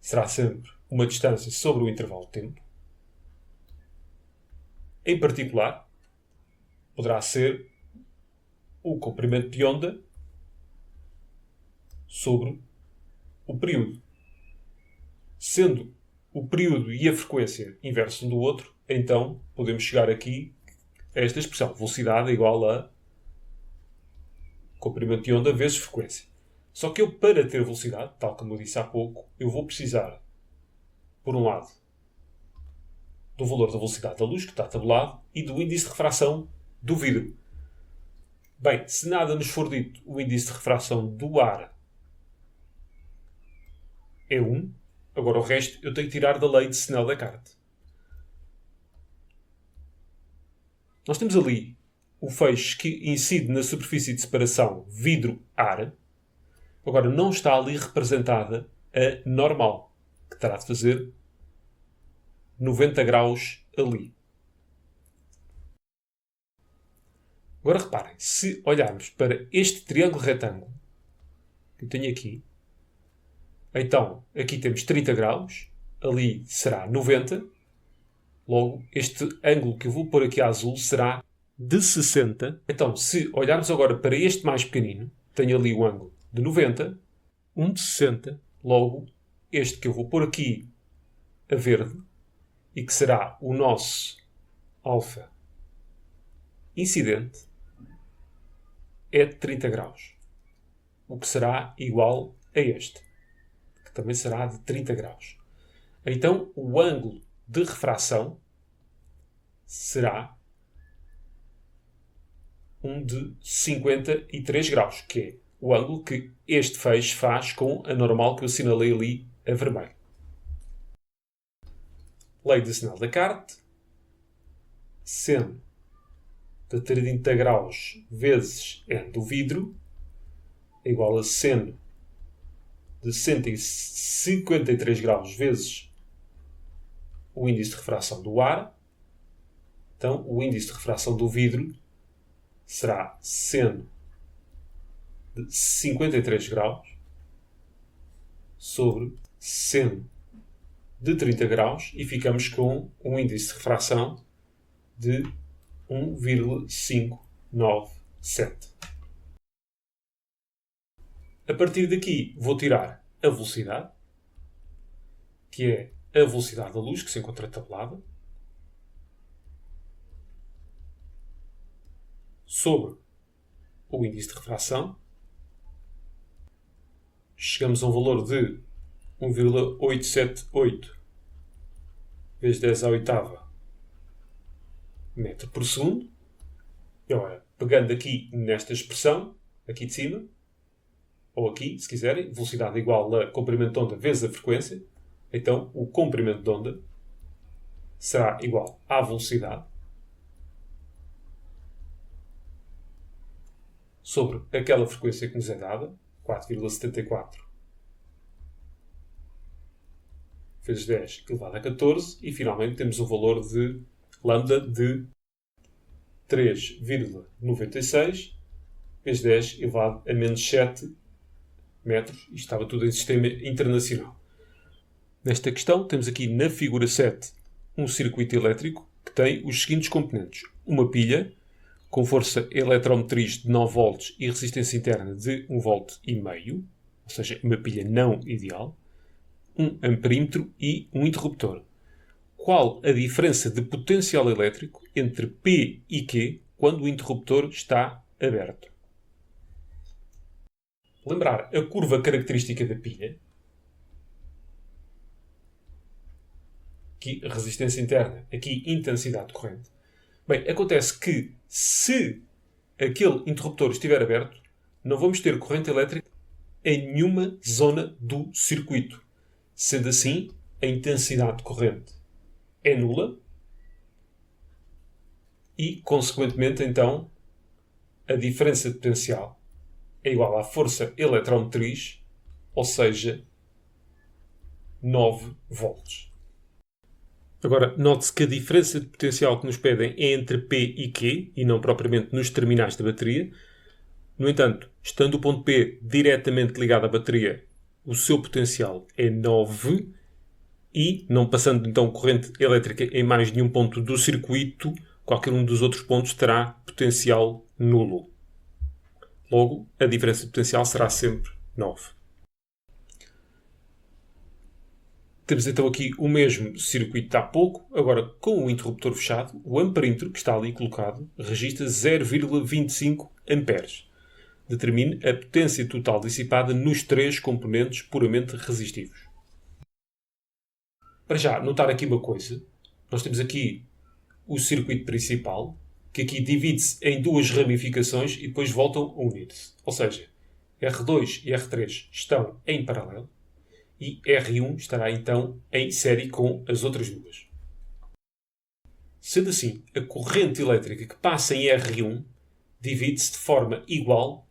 será sempre uma distância sobre o intervalo de tempo. Em particular, poderá ser o comprimento de onda sobre o período. Sendo o período e a frequência inversos um do outro, então podemos chegar aqui a esta expressão. Velocidade é igual a comprimento de onda vezes frequência. Só que eu, para ter velocidade, tal como eu disse há pouco, eu vou precisar, por um lado, do valor da velocidade da luz, que está tabelado, e do índice de refração do vidro. Bem, se nada nos for dito, o índice de refração do ar é 1. Agora o resto eu tenho que tirar da lei de Snell-Descartes. Nós temos ali o feixe que incide na superfície de separação vidro-ar. Agora não está ali representada a normal, que terá de fazer 90 graus ali. Agora reparem, se olharmos para este triângulo retângulo que eu tenho aqui, então aqui temos 30 graus, ali será 90, logo este ângulo que eu vou pôr aqui a azul será de 60. Então, se olharmos agora para este mais pequenino, tenho ali o ângulo de 90, um de 60, logo este que eu vou pôr aqui a verde, e que será o nosso alfa incidente, é de 30 graus. O que será igual a este, que também será de 30 graus. Então, o ângulo de refração será um de 53 graus, que é o ângulo que este feixe faz com a normal que eu assinalei ali a vermelho. Lei de Snell-Descartes, seno de 30 graus vezes n do vidro é igual a seno de 153 graus vezes o índice de refração do ar. Então, o índice de refração do vidro será seno de 53 graus sobre seno de 30 graus e ficamos com um índice de refração de 1,597. A partir daqui vou tirar a velocidade, que é a velocidade da luz, que se encontra tabelada, sobre o índice de refração. Chegamos a um valor de 1,878 vezes 10 à oitava metro por segundo. E agora, pegando aqui nesta expressão, aqui de cima, ou aqui, se quiserem, velocidade igual a comprimento de onda vezes a frequência, então o comprimento de onda será igual à velocidade sobre aquela frequência que nos é dada, 4,74 vezes 10 elevado a 14, e finalmente temos um valor de lambda de 3,96 vezes 10 elevado a menos 7 metros. Isto estava tudo em sistema internacional. Nesta questão, temos aqui na figura 7 um circuito elétrico que tem os seguintes componentes. Uma pilha com força eletromotriz de 9 volts e resistência interna de 1,5 volt, ou seja, uma pilha não ideal, um amperímetro e um interruptor. Qual a diferença de potencial elétrico entre P e Q quando o interruptor está aberto? Lembrar a curva característica da pilha. Aqui resistência interna, aqui intensidade de corrente. Bem, acontece que se aquele interruptor estiver aberto, não vamos ter corrente elétrica em nenhuma zona do circuito. Sendo assim, a intensidade de corrente é nula e, consequentemente, então, a diferença de potencial é igual à força eletromotriz, ou seja, 9 volts. Agora, note-se que a diferença de potencial que nos pedem é entre P e Q, e não propriamente nos terminais da bateria. No entanto, estando o ponto P diretamente ligado à bateria, o seu potencial é 9, e, não passando então corrente elétrica em mais nenhum ponto do circuito, qualquer um dos outros pontos terá potencial nulo. Logo, a diferença de potencial será sempre 9. Temos então aqui o mesmo circuito de há pouco, agora com o interruptor fechado. O amperímetro que está ali colocado registra 0,25 amperes. Determine a potência total dissipada nos 3 componentes puramente resistivos. Para já, notar aqui uma coisa. Nós temos aqui o circuito principal, que aqui divide-se em 2 ramificações e depois voltam a unir-se. Ou seja, R2 e R3 estão em paralelo e R1 estará então em série com as outras duas. Sendo assim, a corrente elétrica que passa em R1 divide-se de forma igual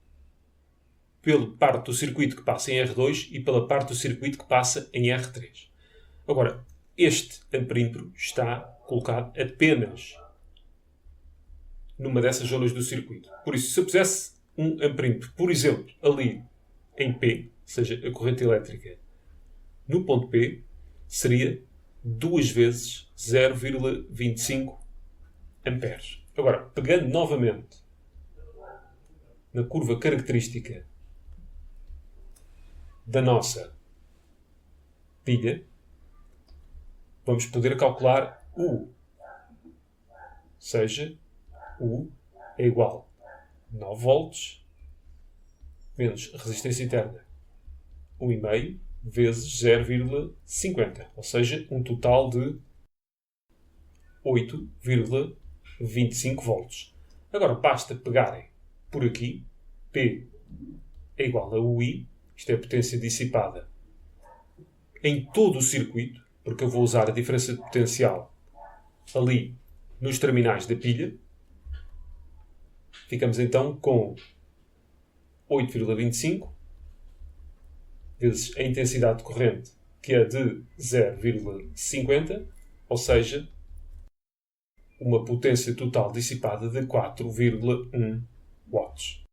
pela parte do circuito que passa em R2 e pela parte do circuito que passa em R3. Agora, este amperímetro está colocado apenas numa dessas zonas do circuito. Por isso, se eu pusesse um amperímetro, por exemplo, ali em P, ou seja, a corrente elétrica no ponto P, seria 2 vezes 0,25 amperes. Agora, pegando novamente na curva característica da nossa pilha, vamos poder calcular U. Seja, U é igual a 9 volts menos resistência interna 1,5 vezes 0,50. Ou seja, um total de 8,25 volts. Agora basta pegarem por aqui. P é igual a UI. Isto é a potência dissipada em todo o circuito, porque eu vou usar a diferença de potencial ali nos terminais da pilha. Ficamos então com 8,25 vezes a intensidade de corrente, que é de 0,50, ou seja, uma potência total dissipada de 4,1 watts.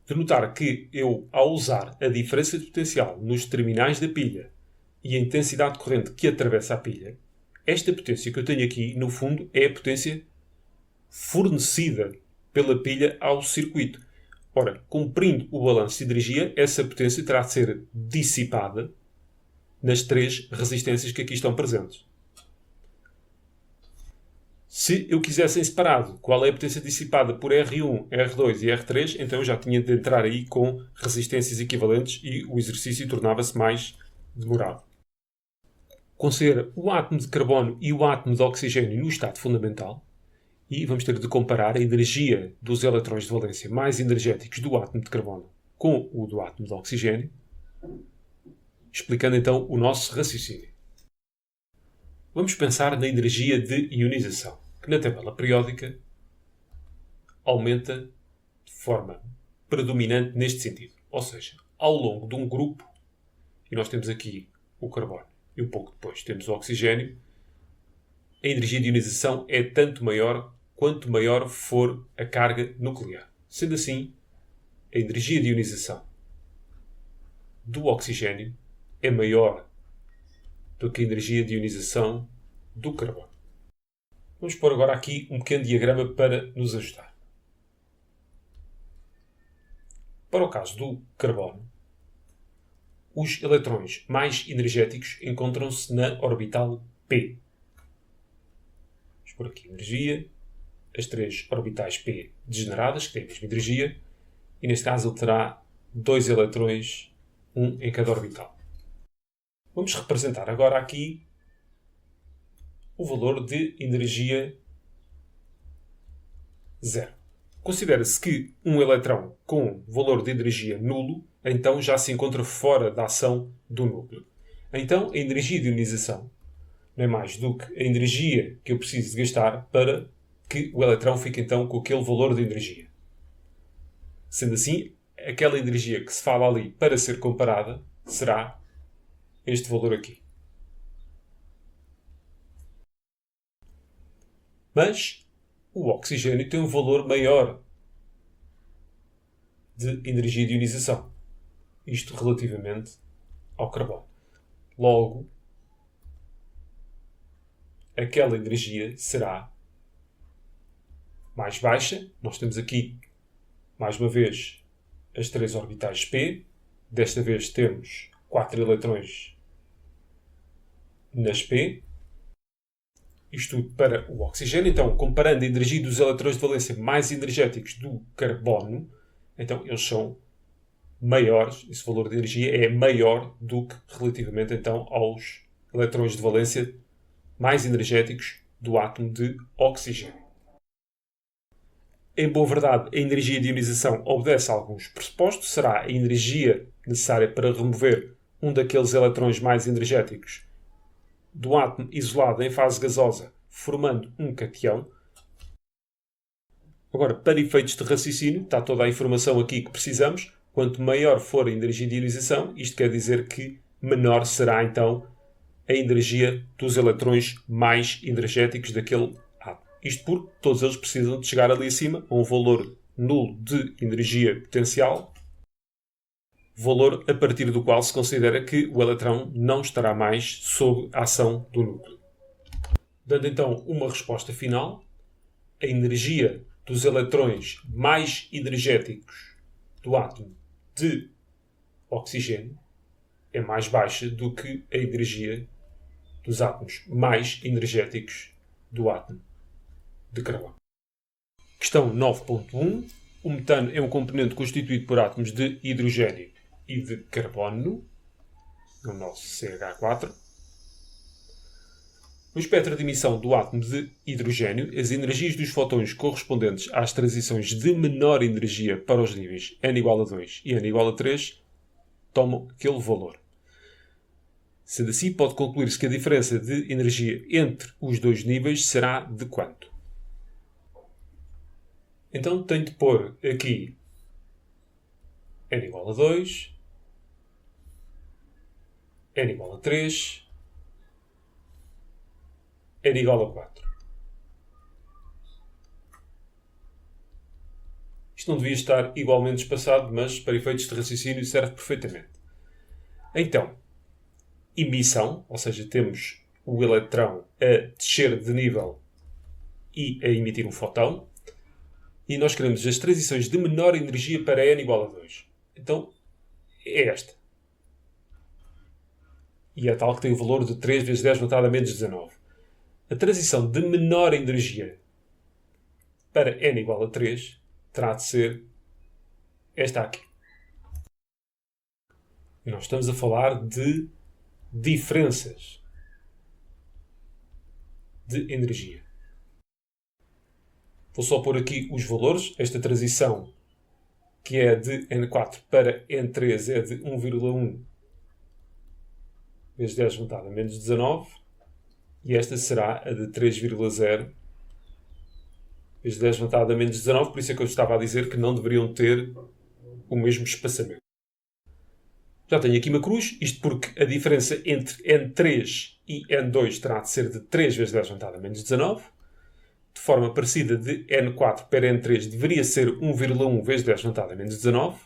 De notar que eu, ao usar a diferença de potencial nos terminais da pilha e a intensidade de corrente que atravessa a pilha, esta potência que eu tenho aqui, no fundo, é a potência fornecida pela pilha ao circuito. Ora, cumprindo o balanço de energia, essa potência terá de ser dissipada nas 3 resistências que aqui estão presentes. Se eu quisesse em separado qual é a potência dissipada por R1, R2 e R3, então eu já tinha de entrar aí com resistências equivalentes e o exercício tornava-se mais demorado. Considera o átomo de carbono e o átomo de oxigênio no estado fundamental e vamos ter de comparar a energia dos eletrões de valência mais energéticos do átomo de carbono com o do átomo de oxigênio, explicando então o nosso raciocínio. Vamos pensar na energia de ionização, que na tabela periódica aumenta de forma predominante neste sentido. Ou seja, ao longo de um grupo, e nós temos aqui o carbono e um pouco depois temos o oxigênio, a energia de ionização é tanto maior quanto maior for a carga nuclear. Sendo assim, a energia de ionização do oxigênio é maior do que a energia de ionização do carbono. Vamos pôr agora aqui um pequeno diagrama para nos ajudar. Para o caso do carbono, os eletrões mais energéticos encontram-se na orbital P. Vamos pôr aqui energia, as 3 orbitais P degeneradas, que têm a mesma energia, e neste caso ele terá 2 eletrões, um em cada orbital. Vamos representar agora aqui o valor de energia 0. Considera-se que um eletrão com valor de energia nulo, então já se encontra fora da ação do núcleo. Então a energia de ionização não é mais do que a energia que eu preciso de gastar para que o eletrão fique então com aquele valor de energia. Sendo assim, aquela energia que se fala ali para ser comparada será este valor aqui. Mas o oxigênio tem um valor maior de energia de ionização. Isto relativamente ao carbono. Logo, aquela energia será mais baixa. Nós temos aqui, mais uma vez, as 3 orbitais P. Desta vez temos 4 eletrões nas P. Isto tudo para o oxigênio. Então, comparando a energia dos eletrões de valência mais energéticos do carbono, então eles são maiores, esse valor de energia é maior do que relativamente então aos eletrões de valência mais energéticos do átomo de oxigênio. Em boa verdade, a energia de ionização obedece a alguns pressupostos. Será a energia necessária para remover um daqueles eletrões mais energéticos do átomo isolado em fase gasosa, formando um cateão. Agora, para efeitos de raciocínio, está toda a informação aqui que precisamos. Quanto maior for a energia de ionização, isto quer dizer que menor será então a energia dos eletrões mais energéticos daquele átomo. Isto porque todos eles precisam de chegar ali acima a um valor nulo de energia potencial, valor a partir do qual se considera que o eletrão não estará mais sob a ação do núcleo. Dando então uma resposta final, a energia dos eletrões mais energéticos do átomo de oxigênio é mais baixa do que a energia dos átomos mais energéticos do átomo de carbono. Questão 9.1. O metano é um componente constituído por átomos de hidrogênio e de carbono, no nosso CH4. No espectro de emissão do átomo de hidrogênio, as energias dos fotões correspondentes às transições de menor energia para os níveis n igual a 2 e n igual a 3 tomam aquele valor. Sendo assim, pode concluir-se que a diferença de energia entre os dois níveis será de quanto? Então tenho de pôr aqui n igual a 2, n igual a 3, n igual a 4. Isto não devia estar igualmente espaçado, mas para efeitos de raciocínio serve perfeitamente. Então, emissão, ou seja, temos o eletrão a descer de nível e a emitir um fotão. E nós queremos as transições de menor energia para n igual a 2. Então, é esta. E é tal que tem o valor de 3 vezes 10 elevado a menos 19. a transição de menor energia para n igual a 3 terá de ser esta aqui. E nós estamos a falar de diferenças de energia. Vou só pôr aqui os valores. Esta transição, que é de N4 para N3, é de 1,1 vezes 10 elevado a menos 19. E esta será a de 3,0 vezes 10 elevado a menos 19. Por isso é que eu estava a dizer que não deveriam ter o mesmo espaçamento. Já tenho aqui uma cruz, isto porque a diferença entre N3 e N2 terá de ser de 3 vezes 10 elevado a menos 19. De forma parecida, de N4 para N3 deveria ser 1,1 vezes 10 elevado a menos 19.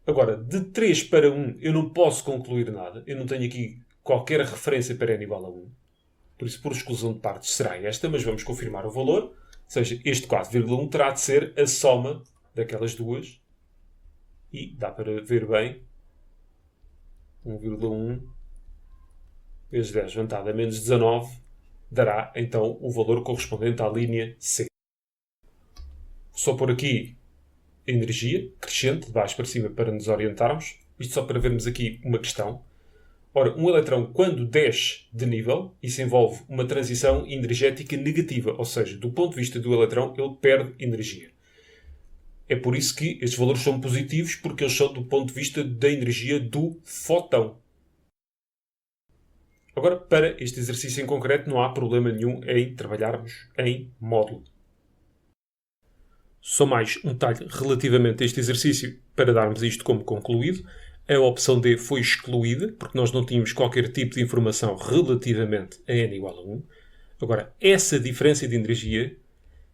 Agora, de 3 para 1 eu não posso concluir nada. Eu não tenho aqui qualquer referência para N igual a 1. Por isso, por exclusão de partes, será esta, mas vamos confirmar o valor. Ou seja, este 4,1 terá de ser a soma daquelas duas. E dá para ver bem. 1,1 vezes 10 elevado a menos 19 dará, então, o valor correspondente à linha C. Só por aqui a energia crescente, de baixo para cima, para nos orientarmos. Isto só para vermos aqui uma questão. Ora, um eletrão, quando desce de nível, isso envolve uma transição energética negativa. Ou seja, do ponto de vista do eletrão, ele perde energia. É por isso que estes valores são positivos, porque eles são do ponto de vista da energia do fóton. Agora, para este exercício em concreto, não há problema nenhum em trabalharmos em módulo. Só mais um detalhe relativamente a este exercício, para darmos isto como concluído. A opção D foi excluída, porque nós não tínhamos qualquer tipo de informação relativamente a n igual a 1. Agora, essa diferença de energia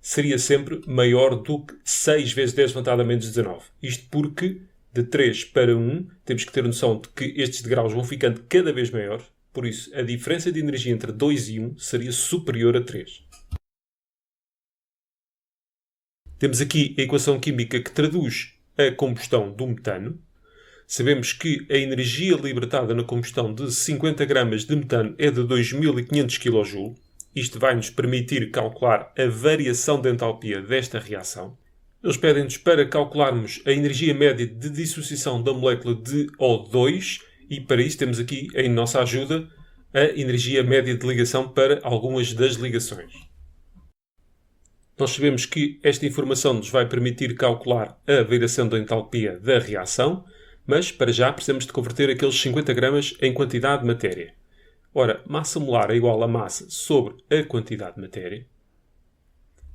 seria sempre maior do que 6 vezes 10 elevado a menos 19. Isto porque, de 3 para 1, temos que ter noção de que estes degraus vão ficando cada vez maiores. Por isso, a diferença de energia entre 2 e 1 seria superior a 3. Temos aqui a equação química que traduz a combustão do metano. Sabemos que a energia libertada na combustão de 50 gramas de metano é de 2500 kJ. Isto vai nos permitir calcular a variação de entalpia desta reação. Eles pedem-nos para calcularmos a energia média de dissociação da molécula de O2 e para isso temos aqui em nossa ajuda a energia média de ligação para algumas das ligações. Nós sabemos que esta informação nos vai permitir calcular a variação da entalpia da reação, mas para já precisamos de converter aqueles 50 gramas em quantidade de matéria. Ora, massa molar é igual a massa sobre a quantidade de matéria.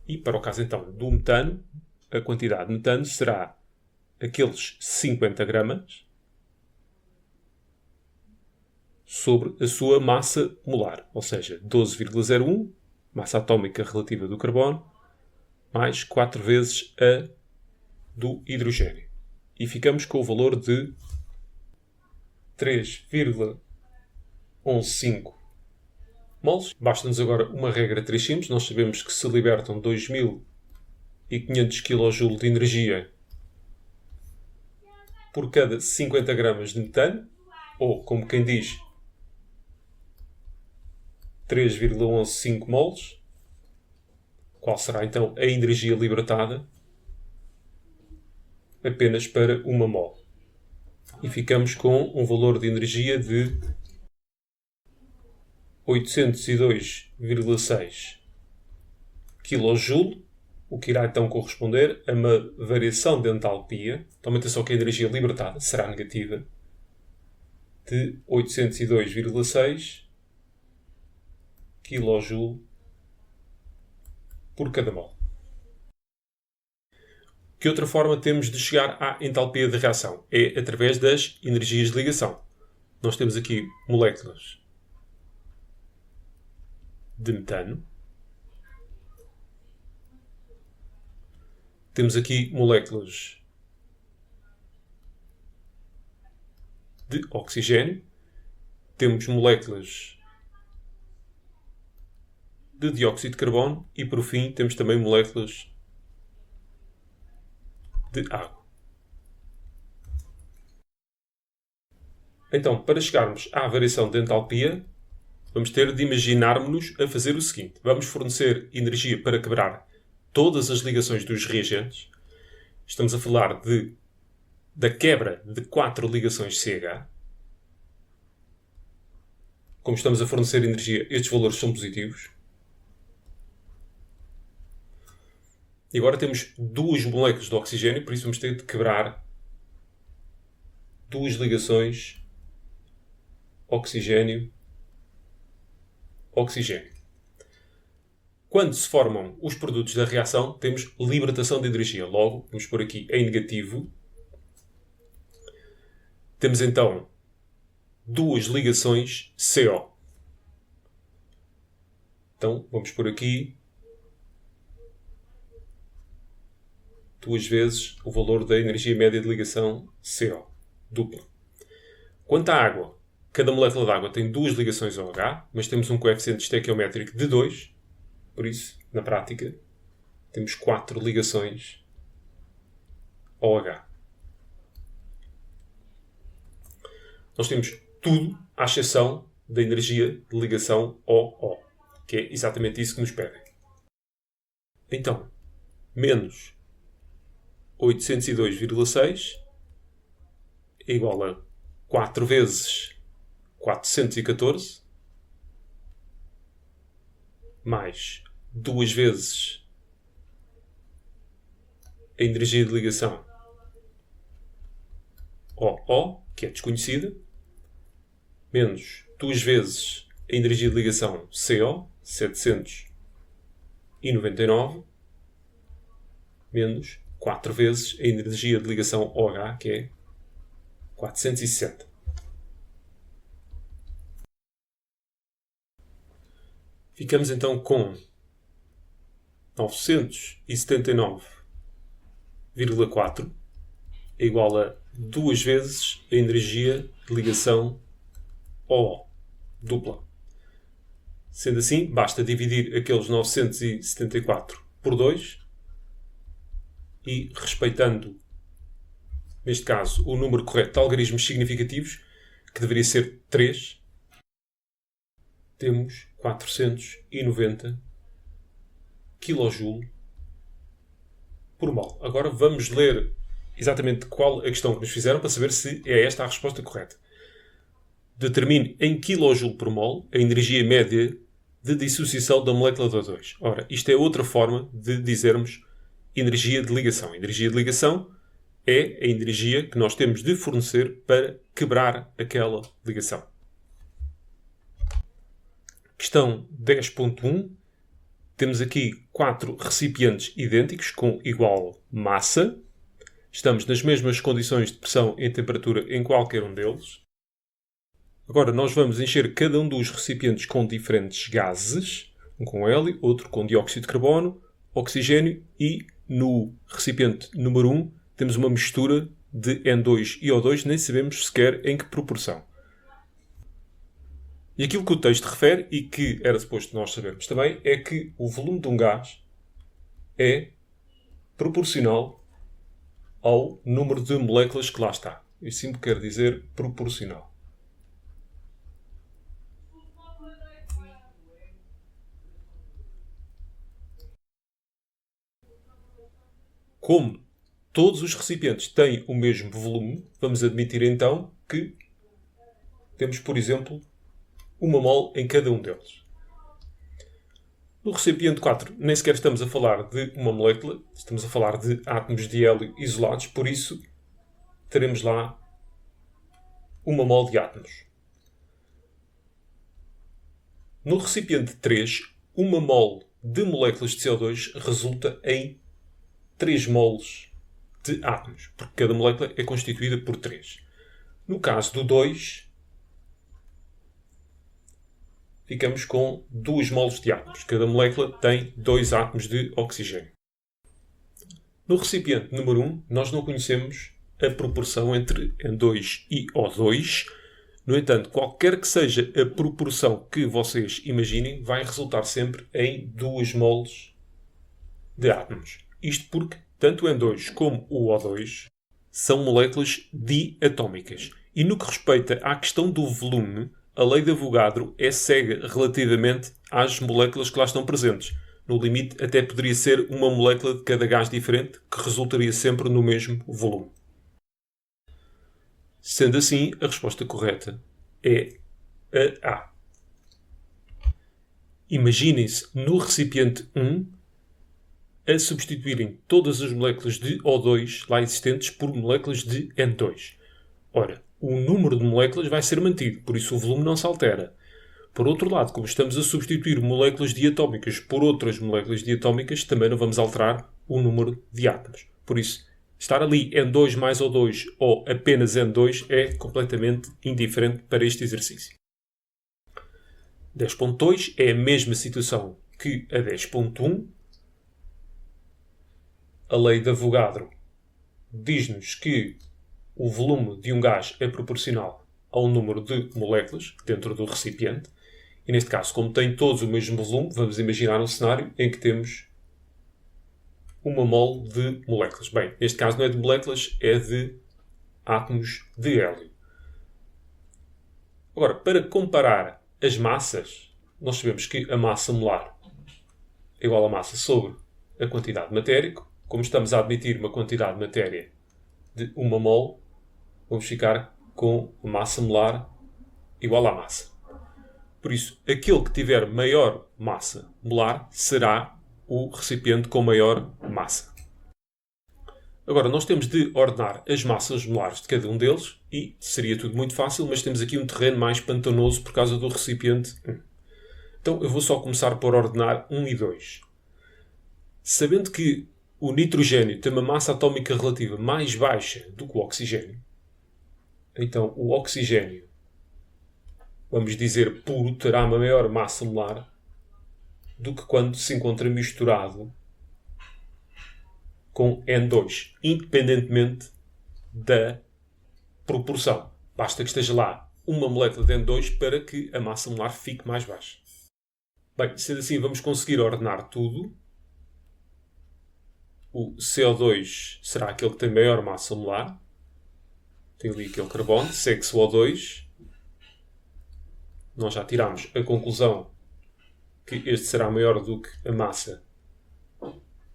E para o caso então do metano, a quantidade de metano será aqueles 50 gramas sobre a sua massa molar, ou seja, 12,01, massa atómica relativa do carbono, mais 4 vezes a do hidrogênio. E ficamos com o valor de 3,115 moles. Basta-nos agora uma regra 3 simples. Nós sabemos que se libertam 2500 kJ de energia por cada 50 gramas de metano, ou, como quem diz, 3,115 moles. Qual será então a energia libertada? Apenas para uma mol. E ficamos com um valor de energia de 802,6 kJ, o que irá então corresponder a uma variação de entalpia. Tome atenção que a energia libertada será negativa, de 802,6 kJ por cada mol. Que outra forma temos de chegar à entalpia de reação? É através das energias de ligação. Nós temos aqui moléculas de metano. Temos aqui moléculas de oxigênio. Temos moléculas de dióxido de carbono e, por fim, temos também moléculas de água. Então, para chegarmos à variação de entalpia, vamos ter de imaginarmos-nos a fazer o seguinte. Vamos fornecer energia para quebrar todas as ligações dos reagentes. Estamos a falar da quebra de 4 ligações CH. Como estamos a fornecer energia, estes valores são positivos. E agora temos 2 moléculas de oxigênio, por isso vamos ter de quebrar 2 ligações oxigênio-oxigênio. Quando se formam os produtos da reação, temos libertação de energia. Logo, vamos pôr aqui em negativo. Temos então 2 ligações CO. Então, vamos pôr aqui 2 vezes o valor da energia média de ligação CO, dupla. Quanto à água, cada molécula de água tem 2 ligações OH, mas temos um coeficiente estequiométrico de 2, por isso, na prática, temos 4 ligações OH. Nós temos tudo à exceção da energia de ligação OO, que é exatamente isso que nos pedem. Então, menos 802,6 é igual a 4 vezes 414 mais 2 vezes a energia de ligação OO, que é desconhecida, menos 2 vezes a energia de ligação CO, 799, menos 4 vezes a energia de ligação OH, que é 460. Ficamos então com 979,4 é igual a 2 vezes a energia de ligação OO, dupla. Sendo assim, basta dividir aqueles 974 por 2 e, respeitando, neste caso, o número correto de algarismos significativos, que deveria ser 3, temos 490 kJ por mol. Agora vamos ler exatamente qual a questão que nos fizeram para saber se é esta a resposta correta. Determine em kJ por mol a energia média de dissociação da molécula de O2. Ora, isto é outra forma de dizermos energia de ligação. Energia de ligação é a energia que nós temos de fornecer para quebrar aquela ligação. Questão 10.1. Temos aqui 4 recipientes idênticos com igual massa. Estamos nas mesmas condições de pressão e temperatura em qualquer um deles. Agora nós vamos encher cada um dos recipientes com diferentes gases. Um com hélio, outro com dióxido de carbono, oxigênio e no recipiente número 1 temos uma mistura de N2 e O2, nem sabemos sequer em que proporção. E aquilo que o texto refere, e que era suposto nós sabermos também, é que o volume de um gás é proporcional ao número de moléculas que lá está. Isso sempre quer dizer proporcional. Como todos os recipientes têm o mesmo volume, vamos admitir então que temos, por exemplo, 1 mol em cada um deles. No recipiente 4, nem sequer estamos a falar de uma molécula, estamos a falar de átomos de hélio isolados, por isso teremos lá 1 mol de átomos. No recipiente 3, 1 mol de moléculas de CO2 resulta em 3 mols de átomos, porque cada molécula é constituída por 3. No caso do 2, ficamos com 2 mols de átomos. Cada molécula tem 2 átomos de oxigênio. No recipiente número 1, nós não conhecemos a proporção entre N2 e O2. No entanto, qualquer que seja a proporção que vocês imaginem, vai resultar sempre em 2 mols de átomos. Isto porque tanto o N2 como o O2 são moléculas diatómicas. E no que respeita à questão do volume, a lei de Avogadro é cega relativamente às moléculas que lá estão presentes. No limite, até poderia ser uma molécula de cada gás diferente que resultaria sempre no mesmo volume. Sendo assim, a resposta correta é a A. Imaginem-se no recipiente 1 a substituírem todas as moléculas de O2 lá existentes por moléculas de N2. Ora, o número de moléculas vai ser mantido, por isso o volume não se altera. Por outro lado, como estamos a substituir moléculas diatómicas por outras moléculas diatómicas, também não vamos alterar o número de átomos. Por isso, estar ali N2 mais O2 ou apenas N2 é completamente indiferente para este exercício. 10.2 é a mesma situação que a 10.1. A lei de Avogadro diz-nos que o volume de um gás é proporcional ao número de moléculas dentro do recipiente. E neste caso, como tem todos o mesmo volume, vamos imaginar um cenário em que temos uma mole de moléculas. Bem, neste caso não é de moléculas, é de átomos de hélio. Agora, para comparar as massas, nós sabemos que a massa molar é igual à massa sobre a quantidade de matéria. Como estamos a admitir uma quantidade de matéria de 1 mol, vamos ficar com a massa molar igual à massa. Por isso, aquele que tiver maior massa molar será o recipiente com maior massa. Agora, nós temos de ordenar as massas molares de cada um deles e seria tudo muito fácil, mas temos aqui um terreno mais pantanoso por causa do recipiente 1. Então, eu vou só começar por ordenar 1 e 2. Sabendo que o nitrogênio tem uma massa atómica relativa mais baixa do que o oxigênio, então o oxigênio, vamos dizer puro, terá uma maior massa molar do que quando se encontra misturado com N2, independentemente da proporção. Basta que esteja lá uma molécula de N2 para que a massa molar fique mais baixa. Bem, sendo assim, vamos conseguir ordenar tudo. O CO2 será aquele que tem maior massa molar. Tem ali aquele carbono, segue-se o O2. Nós já tiramos a conclusão que este será maior do que a massa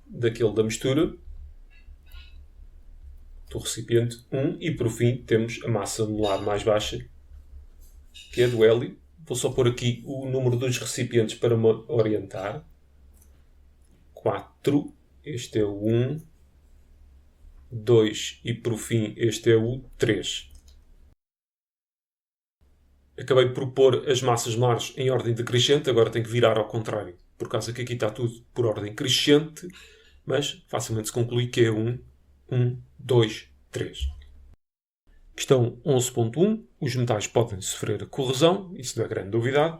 daquele da mistura, do recipiente 1. E por fim temos a massa molar mais baixa, que é do hélio. Vou só pôr aqui o número dos recipientes para me orientar. 4. Este é o 1. 2 e por fim este é o 3. Acabei por pôr as massas molares em ordem decrescente, agora tenho que virar ao contrário, por causa que aqui está tudo por ordem crescente, mas facilmente se conclui que é 1, 2, 3. Questão 11.1. Os metais podem sofrer corrosão, isso não é grande novidade,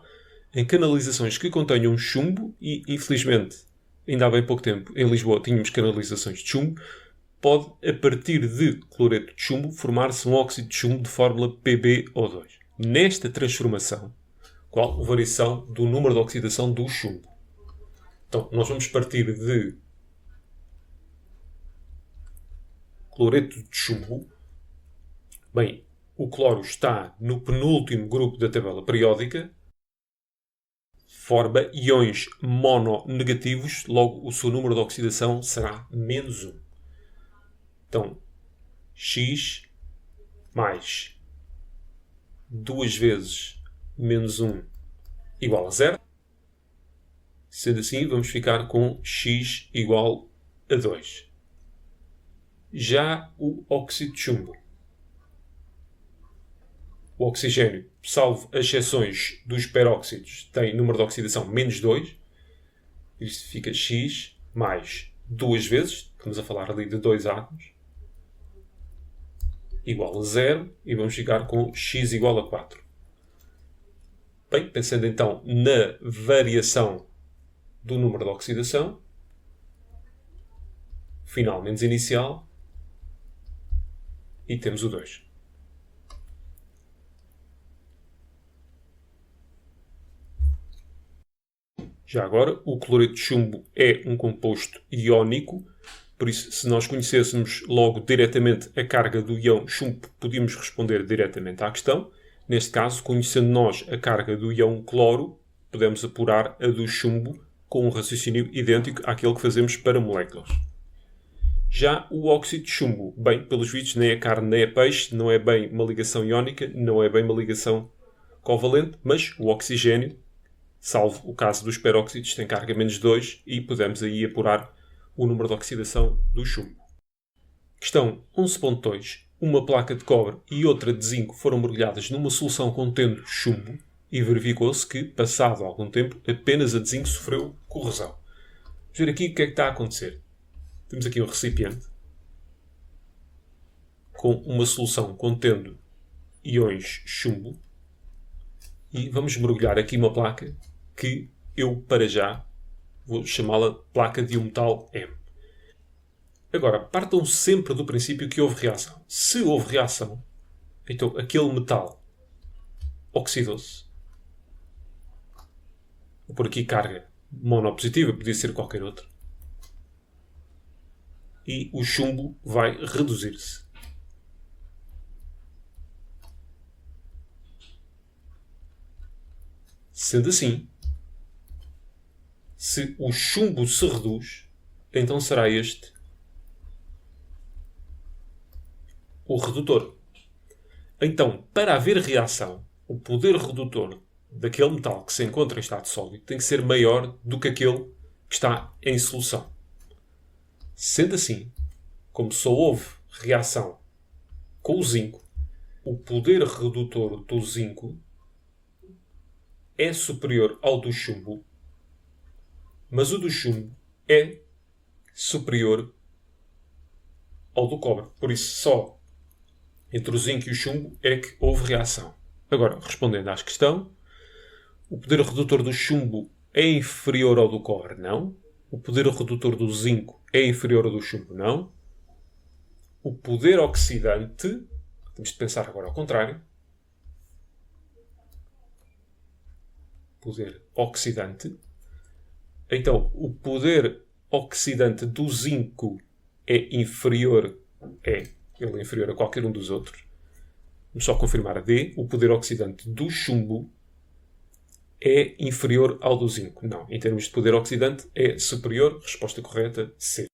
em canalizações que contenham chumbo e, infelizmente, ainda há bem pouco tempo, em Lisboa tínhamos canalizações de chumbo, pode, a partir de cloreto de chumbo, formar-se um óxido de chumbo de fórmula PbO2. Nesta transformação, qual a variação do número de oxidação do chumbo? Então, nós vamos partir de cloreto de chumbo. Bem, o cloro está no penúltimo grupo da tabela periódica, forma íons mononegativos, logo o seu número de oxidação será menos 1. Então, X mais 2 vezes menos 1 igual a 0. Sendo assim, vamos ficar com X igual a 2. Já o óxido de chumbo. O oxigênio, salvo as exceções dos peróxidos, tem número de oxidação menos 2. Isto fica X mais 2 vezes, estamos a falar ali de 2 átomos, igual a 0, e vamos ficar com X igual a 4. Bem, pensando então na variação do número de oxidação, final menos inicial, e temos o 2. Já agora, o cloreto de chumbo é um composto iónico, por isso, se nós conhecêssemos logo diretamente a carga do íon chumbo, podíamos responder diretamente à questão. Neste caso, conhecendo nós a carga do íon cloro, podemos apurar a do chumbo com um raciocínio idêntico àquele que fazemos para moléculas. Já o óxido de chumbo, bem, pelos vistos, nem é carne nem é peixe, não é bem uma ligação iónica, não é bem uma ligação covalente, mas o oxigênio, salvo o caso dos peróxidos, tem carga menos 2 e podemos aí apurar o número de oxidação do chumbo. Questão 11.2. Uma placa de cobre e outra de zinco foram mergulhadas numa solução contendo chumbo e verificou-se que, passado algum tempo, apenas a de zinco sofreu corrosão. Vamos ver aqui o que é que está a acontecer. Temos aqui um recipiente com uma solução contendo íons chumbo e vamos mergulhar aqui uma placa que eu, para já, vou chamá-la placa de um metal M. Agora, partam sempre do princípio que houve reação. Se houve reação, então aquele metal oxidou-se. Vou pôr aqui carga monopositiva, podia ser qualquer outra. E o chumbo vai reduzir-se. Sendo assim, se o chumbo se reduz, então será este o redutor. Então, para haver reação, o poder redutor daquele metal que se encontra em estado sólido tem que ser maior do que aquele que está em solução. Sendo assim, como só houve reação com o zinco, o poder redutor do zinco é superior ao do chumbo, mas o do chumbo é superior ao do cobre. Por isso, só entre o zinco e o chumbo é que houve reação. Agora, respondendo à questão, o poder redutor do chumbo é inferior ao do cobre? Não. O poder redutor do zinco é inferior ao do chumbo? Não. O poder oxidante, temos de pensar agora ao contrário, poder oxidante, então o poder oxidante do zinco é inferior, ele é inferior a qualquer um dos outros. Vamos só confirmar a D. O poder oxidante do chumbo é inferior ao do zinco. Não. Em termos de poder oxidante, é superior. Resposta correta, C.